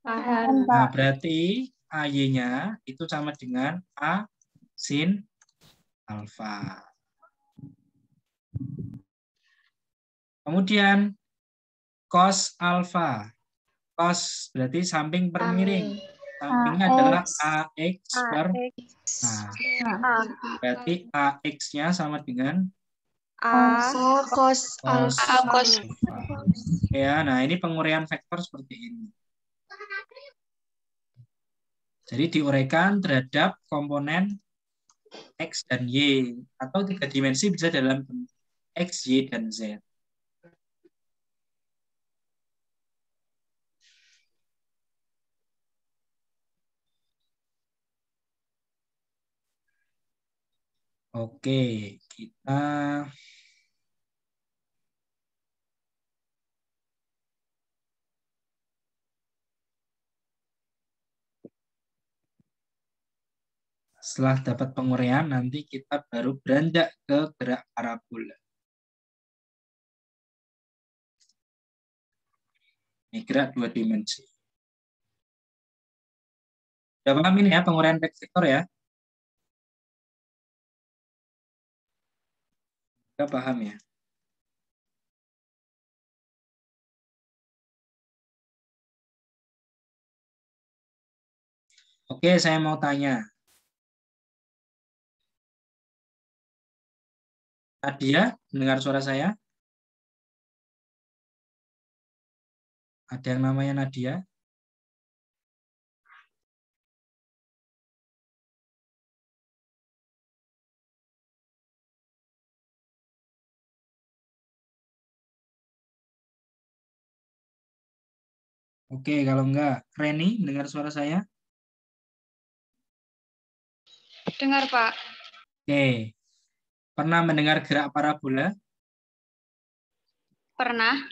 [SPEAKER 3] Paham.
[SPEAKER 1] Nah, berarti AY-nya itu sama dengan A sin alfa. Kemudian cos alfa. Cos berarti samping per miring. Sampingnya adalah AX per nah, berarti AX-nya sama dengan
[SPEAKER 2] Cos
[SPEAKER 1] alfa. Ya, nah ini penguraian vektor seperti ini. Jadi diuraikan terhadap komponen X dan Y. Atau 3 dimensi bisa dalam X, Y, dan Z. Oke, kita setelah dapat penguraian, nanti kita baru beranjak ke gerak parabola. Ini gerak 2 dimensi. Sudah paham ini ya, penguraian vektor ya? Sudah paham ya? Oke, saya mau tanya. Nadia, mendengar suara saya? Ada yang namanya Nadia? Oke, kalau enggak, Reni, mendengar suara saya?
[SPEAKER 2] dengar Pak.
[SPEAKER 1] Oke. Pernah mendengar gerak parabola?
[SPEAKER 2] Pernah.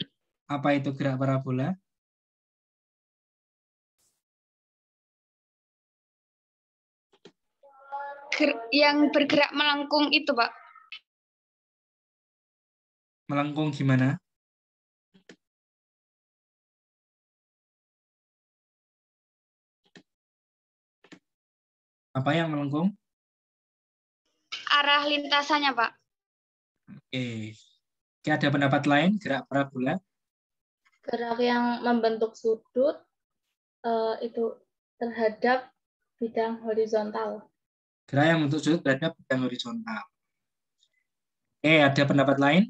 [SPEAKER 1] Apa itu gerak parabola?
[SPEAKER 2] yang bergerak melengkung itu, Pak.
[SPEAKER 1] Melengkung gimana? Apa yang melengkung?
[SPEAKER 2] Arah lintasannya, Pak.
[SPEAKER 1] Oke. Oke, ada pendapat lain? Gerak parabola?
[SPEAKER 3] Gerak yang membentuk sudut itu terhadap bidang horizontal.
[SPEAKER 1] Gerak yang membentuk sudut terhadap bidang horizontal. Oke, ada pendapat lain?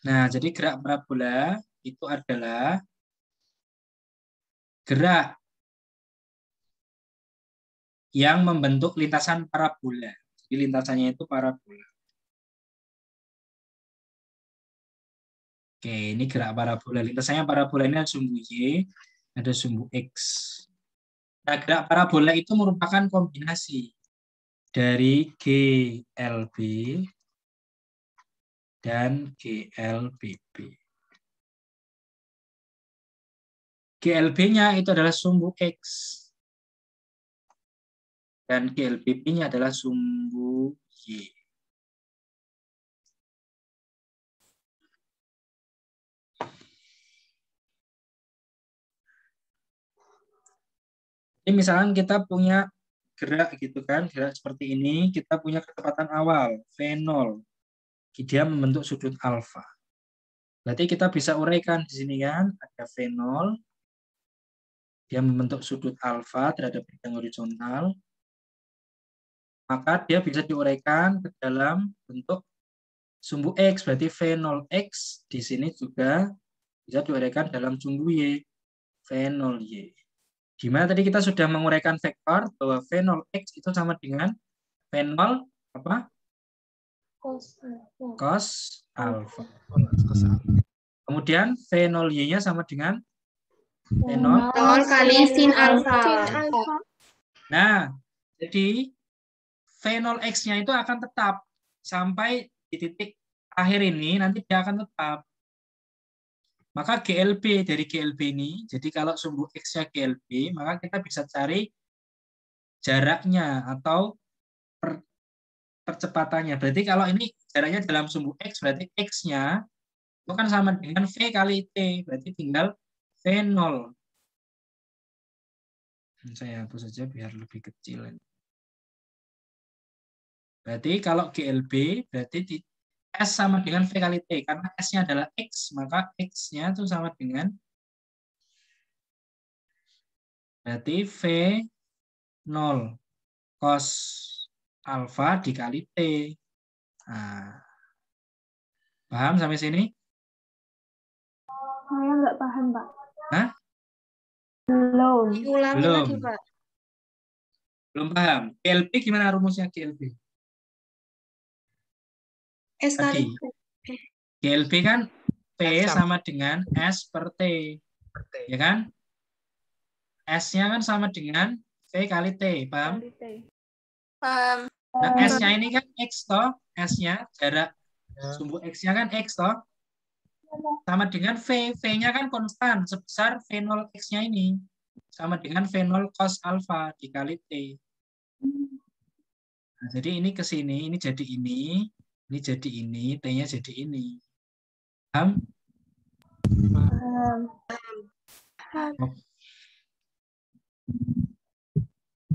[SPEAKER 1] Nah, jadi gerak parabola itu adalah gerak yang membentuk lintasan parabola. Jadi lintasannya itu parabola. Oke, ini gerak parabola. Lintasannya parabola ini ada sumbu Y, ada sumbu X. Nah, gerak parabola itu merupakan kombinasi dari GLB dan GLBB. GLB-nya itu adalah sumbu X. Dan GLBB-nya adalah sumbu Y. Ini misalkan kita punya gerak gitu kan, gerak seperti ini, kita punya kecepatan awal, V0. Dia membentuk sudut alfa. Berarti kita bisa uraikan di sini kan, ada V0, dia membentuk sudut alfa terhadap bidang horizontal, maka dia bisa diuraikan ke dalam bentuk sumbu X, berarti V0X di sini juga bisa diuraikan dalam sumbu Y, V0Y. Di mana tadi kita sudah menguraikan vektor bahwa V0X itu sama dengan V0 apa? Cos alfa. Kemudian V0Y-nya sama dengan V0
[SPEAKER 7] 0 kali sin alfa.
[SPEAKER 1] Nah, jadi V0X-nya itu akan tetap sampai di titik akhir ini, nanti dia akan tetap. Maka GLB dari GLB ini, jadi kalau sumbu X-nya GLB, maka kita bisa cari jaraknya atau percepatannya. Berarti kalau ini jaraknya dalam sumbu X, berarti X-nya itu kan sama dengan V kali T, berarti tinggal V0. Saya hapus saja biar lebih kecil. Berarti kalau GLB, berarti S sama dengan V kali T. Karena S-nya adalah X, maka X-nya itu sama dengan berarti V0 cos alfa dikali T. Nah, paham sampai sini?
[SPEAKER 6] Saya nggak paham, Pak.
[SPEAKER 1] Hah?
[SPEAKER 6] Belum.
[SPEAKER 7] Diulangi
[SPEAKER 1] Belum.
[SPEAKER 7] lagi, Pak.
[SPEAKER 1] Belum paham. GLB gimana rumusnya GLB?
[SPEAKER 7] S kali.
[SPEAKER 1] Tadi. GLB kan P sama dengan S per T. Ya kan? S-nya kan sama dengan V kali T. Paham?
[SPEAKER 5] Paham.
[SPEAKER 1] Nah, S-nya ini kan X toh. S-nya, jarak sumbu X-nya kan X toh. Sama dengan V. V-nya kan konstan sebesar V0X-nya ini. Sama dengan V0 cos alfa dikali T. Nah, jadi ini ke sini, ini jadi ini jadi ini, T-nya jadi ini. Paham?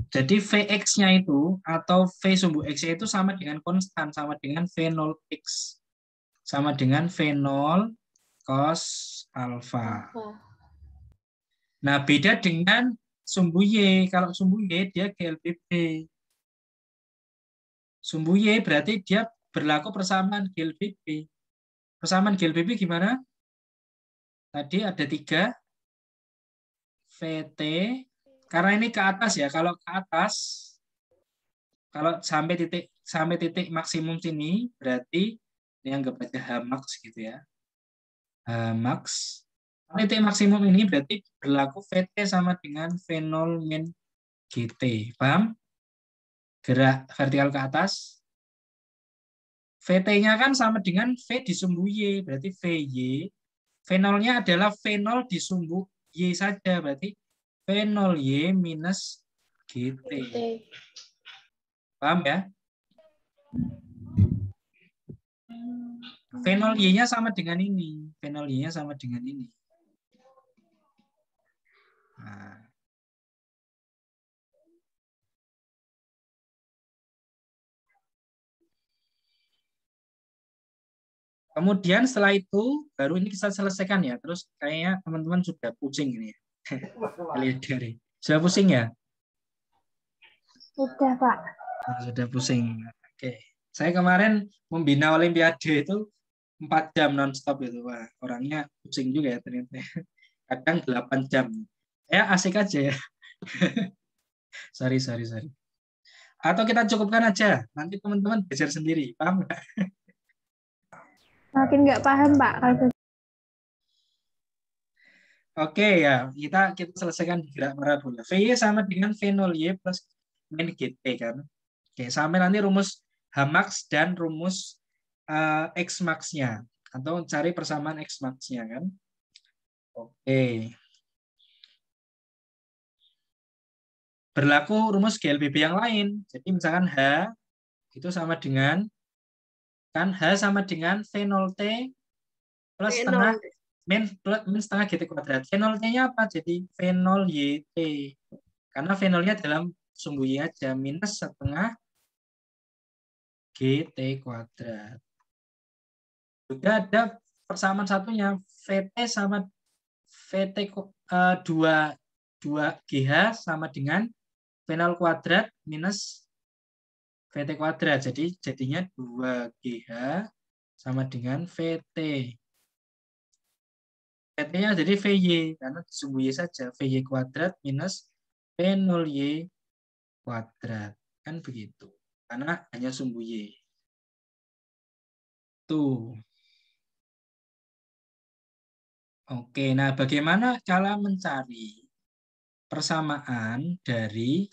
[SPEAKER 1] Jadi Vx-nya itu, atau V sumbu X-nya itu sama dengan konstan, sama dengan V0X. Sama dengan V0 cos alfa. Nah, beda dengan sumbu Y. Kalau sumbu Y, dia GLBB. Sumbu Y berarti dia berlaku persamaan GLBB. Persamaan GLBB gimana? Tadi ada 3. VT. Karena ini ke atas ya. Kalau ke atas, kalau sampai titik maksimum sini, berarti ini anggap aja H-max gitu ya. H-max. Titik maksimum ini berarti berlaku VT sama dengan V0 min GT. Paham? Gerak vertikal ke atas. VT-nya kan sama dengan V di sumbu Y, berarti VY. V0-nya adalah V0 di sumbu Y saja, berarti V0Y minus GT. Paham ya? V0Y-nya sama dengan ini. V0Y-nya sama dengan ini. Nah. Kemudian setelah itu, baru ini kita selesaikan ya. Terus kayaknya teman-teman sudah pusing ini ya. Lihat dari. Sudah pusing ya?
[SPEAKER 6] Sudah, Pak.
[SPEAKER 1] Nah, sudah pusing. Oke. Saya kemarin membina Olimpiade itu 4 jam non-stop itu. Wah, orangnya pusing juga ya ternyata. Kadang 8 jam. Ya asik aja ya. Sorry. Atau kita cukupkan aja. Nanti teman-teman belajar sendiri. Paham nggak?
[SPEAKER 6] Makin nggak paham, Pak. Kalau
[SPEAKER 1] Oke ya, kita selesaikan di gerak parabola. VY sama dengan V0Y plus min GT kan. Oke, sampai nanti rumus H-max dan rumus X-max-nya. Atau cari persamaan X-max-nya kan. Oke. Berlaku rumus GLBB yang lain. Jadi misalkan H itu sama dengan, kan H sama dengan V0T plus setengah min setengah GT kuadrat. V0T-nya apa? Jadi V0YT. Karena V0-nya dalam sumbu Y aja. Minus setengah GT kuadrat. Juga ada persamaan satunya. VT sama VT 2GH sama dengan V0 kuadrat minus VT kuadrat. Jadi jadinya 2GH sama dengan VT. VT-nya jadi VY, karena sumbu Y saja. VY kuadrat minus V0Y kuadrat. Kan begitu. Karena hanya sumbu Y. Tuh. Oke, nah bagaimana cara mencari persamaan dari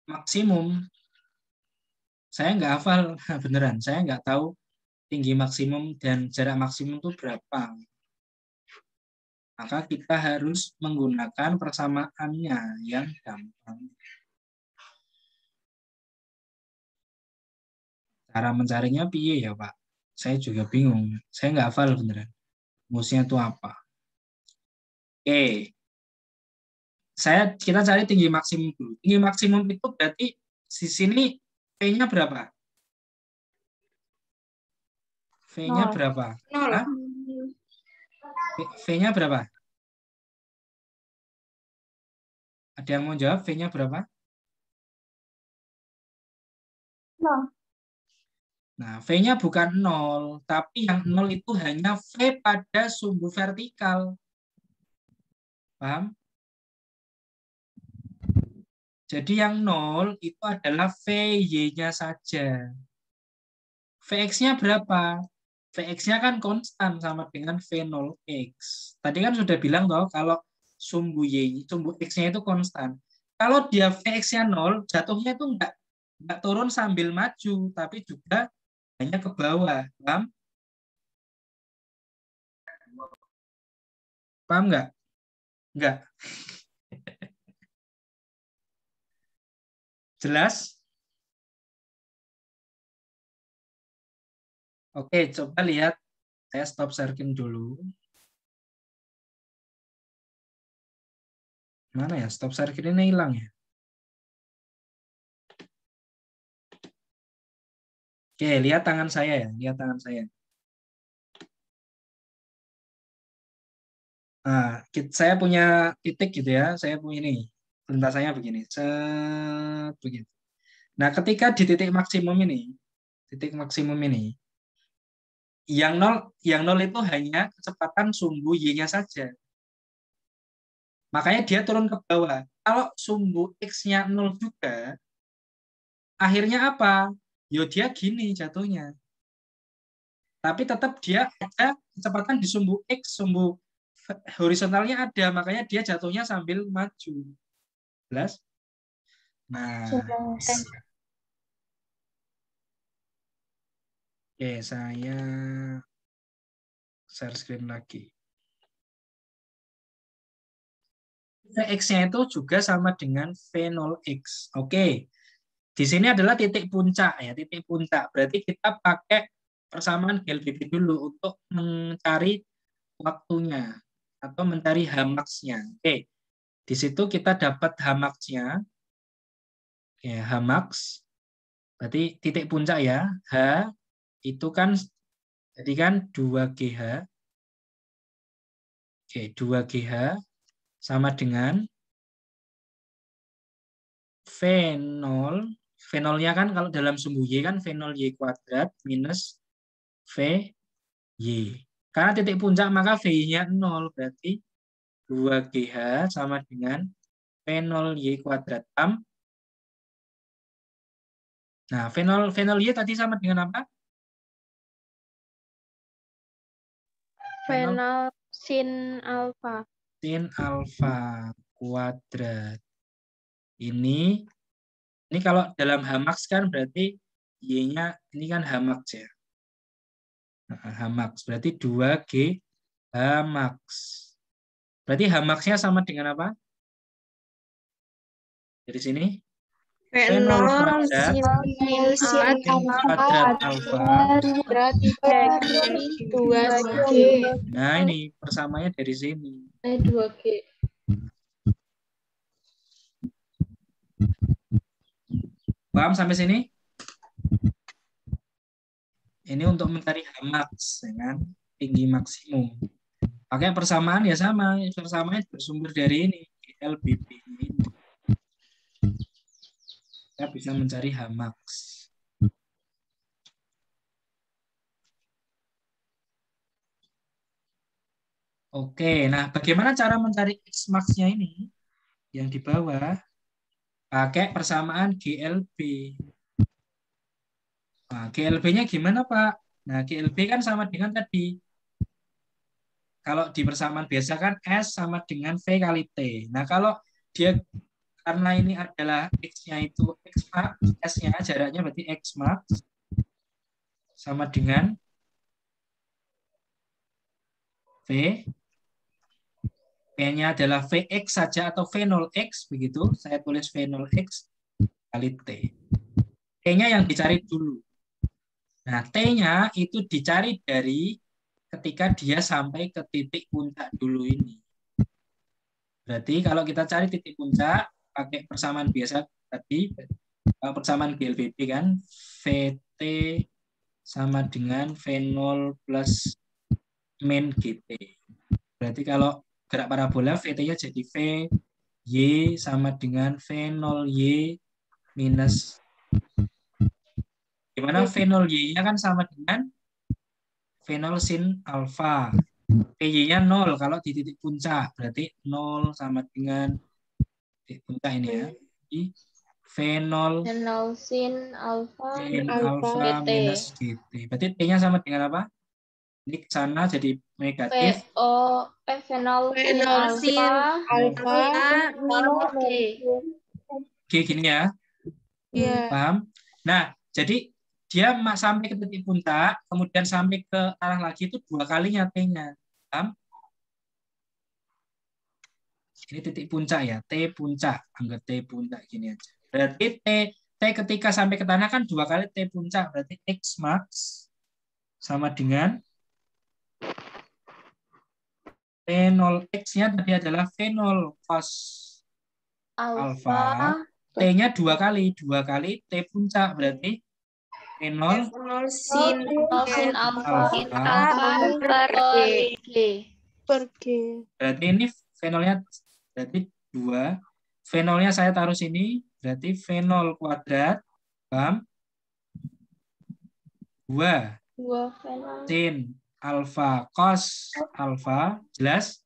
[SPEAKER 1] maksimum? Saya nggak hafal, beneran. Saya nggak tahu tinggi maksimum dan jarak maksimum itu berapa. Maka kita harus menggunakan persamaannya yang gampang. Cara mencarinya piye ya Pak? Saya juga bingung. Saya nggak hafal beneran. Rumusnya itu apa? Oke. Kita cari tinggi maksimum dulu. Tinggi maksimum itu berarti di sini V-nya berapa? V-nya berapa? Hah? V-nya berapa? Ada yang mau jawab V-nya berapa? Nah, V-nya bukan 0, tapi yang 0 itu hanya V pada sumbu vertikal. Paham? Jadi yang 0 itu adalah VY-nya saja. Vx-nya berapa? Vx-nya kan konstan sama dengan V0x. Tadi kan sudah bilang toh kalau sumbu X-nya itu konstan. Kalau dia Vx-nya 0, jatuhnya itu enggak turun sambil maju, tapi juga hanya ke bawah. Paham? Paham nggak? Enggak. Jelas? Oke, coba lihat. Saya stop sharing dulu. Mana ya? Stop sharing ini hilang ya? Oke, lihat tangan saya ya. Lihat tangan saya. Nah, saya punya titik gitu ya. Saya punya ini. Lintasannya begini. Begitu. Nah, ketika di titik maksimum ini, yang nol itu hanya kecepatan sumbu Y-nya saja. Makanya dia turun ke bawah. Kalau sumbu X-nya 0 juga, akhirnya apa? Yo dia gini jatuhnya. Tapi tetap dia ada kecepatan di sumbu X, sumbu horizontalnya ada, makanya dia jatuhnya sambil maju. Jelas? Nah, oke, saya share screen lagi. Vx-nya itu juga sama dengan V0x. Oke. Di sini adalah titik puncak ya, titik puncak. Berarti kita pakai persamaan GLBB dulu untuk mencari waktunya atau mencari Hmax-nya. Oke. Di situ kita dapat Hmax-nya. Ya, Hmax. Berarti titik puncak ya. H itu kan jadi kan 2GH. Oke, 2GH sama dengan V0. V0-nya kan kalau dalam sumbu Y kan V0Y kuadrat minus VY. Karena titik puncak maka VY-nya 0. Berarti 2GH sama dengan V0Y kuadrat. Nah, V0Y tadi sama dengan apa?
[SPEAKER 3] Final sin alfa.
[SPEAKER 1] Sin alfa kuadrat. Ini kalau dalam Hmax kan berarti Y-nya ini kan Hmax ya. Nah, Hmax berarti 2G Hmax. Berarti Hmax-nya sama dengan apa? Dari sini?
[SPEAKER 7] V0
[SPEAKER 1] kuadrat
[SPEAKER 7] sin
[SPEAKER 1] kuadrat alfa.
[SPEAKER 5] Berarti 2G.
[SPEAKER 1] Nah, ini persamaannya dari sini.
[SPEAKER 5] 2G.
[SPEAKER 1] Paham sampai sini? Ini untuk mencari Hmax, ya kan? Tinggi maksimum. Pakai persamaan ya sama. Persamaannya bersumber dari ini. LBB ini. Kita bisa mencari Hmax. Oke, nah bagaimana cara mencari Xmax-nya ini? Yang di bawah. Pakai persamaan GLB. Nah, GLB-nya gimana, Pak? Nah, GLB kan sama dengan tadi. Kalau di persamaan biasa kan S sama dengan V kali T. Nah, kalau dia karena ini adalah X-nya itu Xmax, S-nya jaraknya berarti Xmax sama dengan V. P-nya adalah Vx saja atau V0x, begitu. Saya tulis V0x kali T. T-nya yang dicari dulu. Nah, T-nya itu dicari dari ketika dia sampai ke titik puncak dulu ini. Berarti kalau kita cari titik puncak, pakai persamaan biasa tadi, persamaan GLBB kan, VT sama dengan V0 plus min GT. Berarti kalau gerak parabola VT-nya jadi V Y sama dengan V0Y minus, gimana V0Y-nya kan sama dengan V0 sin alfa. PY-nya 0 kalau di titik puncak. Berarti 0 sama dengan titik puncak ini ya. Jadi V0
[SPEAKER 3] sin alfa
[SPEAKER 1] minus GT. Berarti T-nya sama dengan apa? Ini ke sana jadi negatif.
[SPEAKER 3] Final sin alfa
[SPEAKER 1] G gini ya. Paham? Nah, jadi dia sampai ke titik puncak, kemudian sampai ke arah lagi itu 2 kalinya T-nya. Paham? Ini titik puncak ya, T puncak. Anggap T puncak gini aja. Berarti T ketika sampai ke tanah kan 2 kali T puncak. Berarti X max sama dengan T0X-nya tadi adalah V0 cos alfa. T-nya 2 kali. 2 kali T puncak. Berarti V0
[SPEAKER 7] sin
[SPEAKER 3] alfa
[SPEAKER 5] per G.
[SPEAKER 1] Berarti ini V0-nya berarti 2. V0-nya saya taruh sini. Berarti V0 kuadrat. Paham? 2 sin alfa cos alfa. Jelas?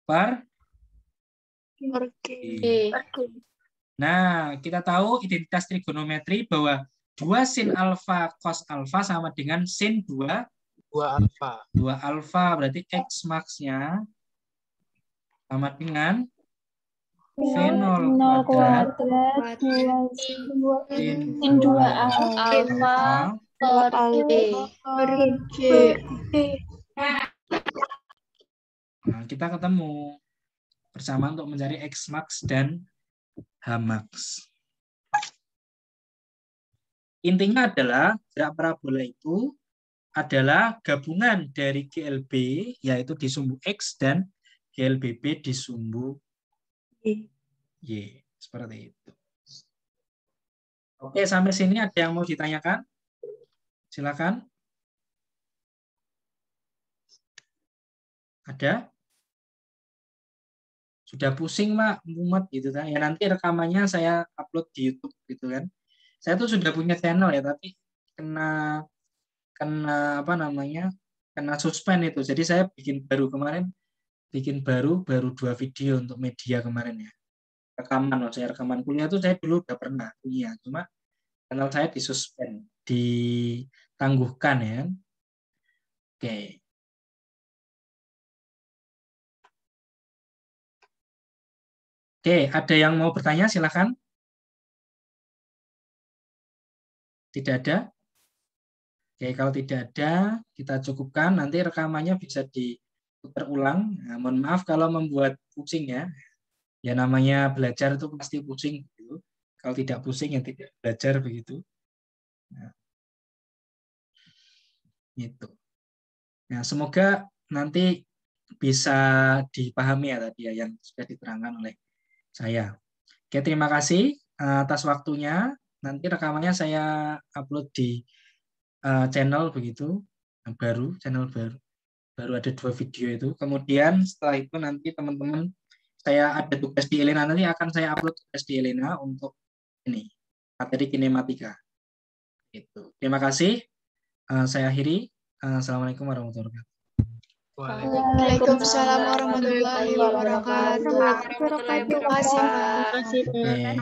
[SPEAKER 1] Per
[SPEAKER 5] G.
[SPEAKER 1] Nah, kita tahu identitas trigonometri bahwa 2 sin alfa cos alfa sama dengan sin 2
[SPEAKER 4] alfa.
[SPEAKER 1] 2 alfa. Berarti X max-nya sama dengan V0 kuadrat sin 2 alfa
[SPEAKER 5] per G.
[SPEAKER 1] Nah, kita ketemu. bersama untuk mencari X-max dan H-max. Intinya adalah gerak parabola itu adalah gabungan dari GLB, yaitu di sumbu X, dan GLBB di sumbu Y. Seperti itu. Oke, sampai sini ada yang mau ditanyakan? Silakan. Ada? Sudah pusing, Pak, mumet gitu kan. Ya nanti rekamannya saya upload di YouTube gitu kan. Saya tuh sudah punya channel ya, tapi kena apa namanya? Kena suspend itu. Jadi saya bikin baru 2 video untuk media kemarin ya. Rekaman, saya rekaman kuliah tuh saya dulu udah pernah punya, cuma channel saya disuspend, ditangguhkan ya. Oke. Oke, ada yang mau bertanya? Silakan. Tidak ada? Oke, kalau tidak ada, kita cukupkan. Nanti rekamannya bisa diputar ulang. Nah, mohon maaf kalau membuat pusing ya. Ya namanya belajar itu pasti pusing. Gitu. Kalau tidak pusing ya tidak belajar begitu. Nah, gitu. Nah, semoga nanti bisa dipahami ya tadi ya yang sudah diterangkan oleh saya. Oke, terima kasih atas waktunya. Nanti rekamannya saya upload di channel begitu, channel baru ada 2 video itu. Kemudian setelah itu nanti teman-teman saya ada tugas di Elena, nanti akan saya upload tugas di Elena untuk ini materi kinematika. Itu. Terima kasih. Saya akhiri. Assalamualaikum warahmatullahi wabarakatuh.
[SPEAKER 5] Waalaikumsalam warahmatullahi wabarakatuh. Terima kasih, Pak.
[SPEAKER 1] Oke.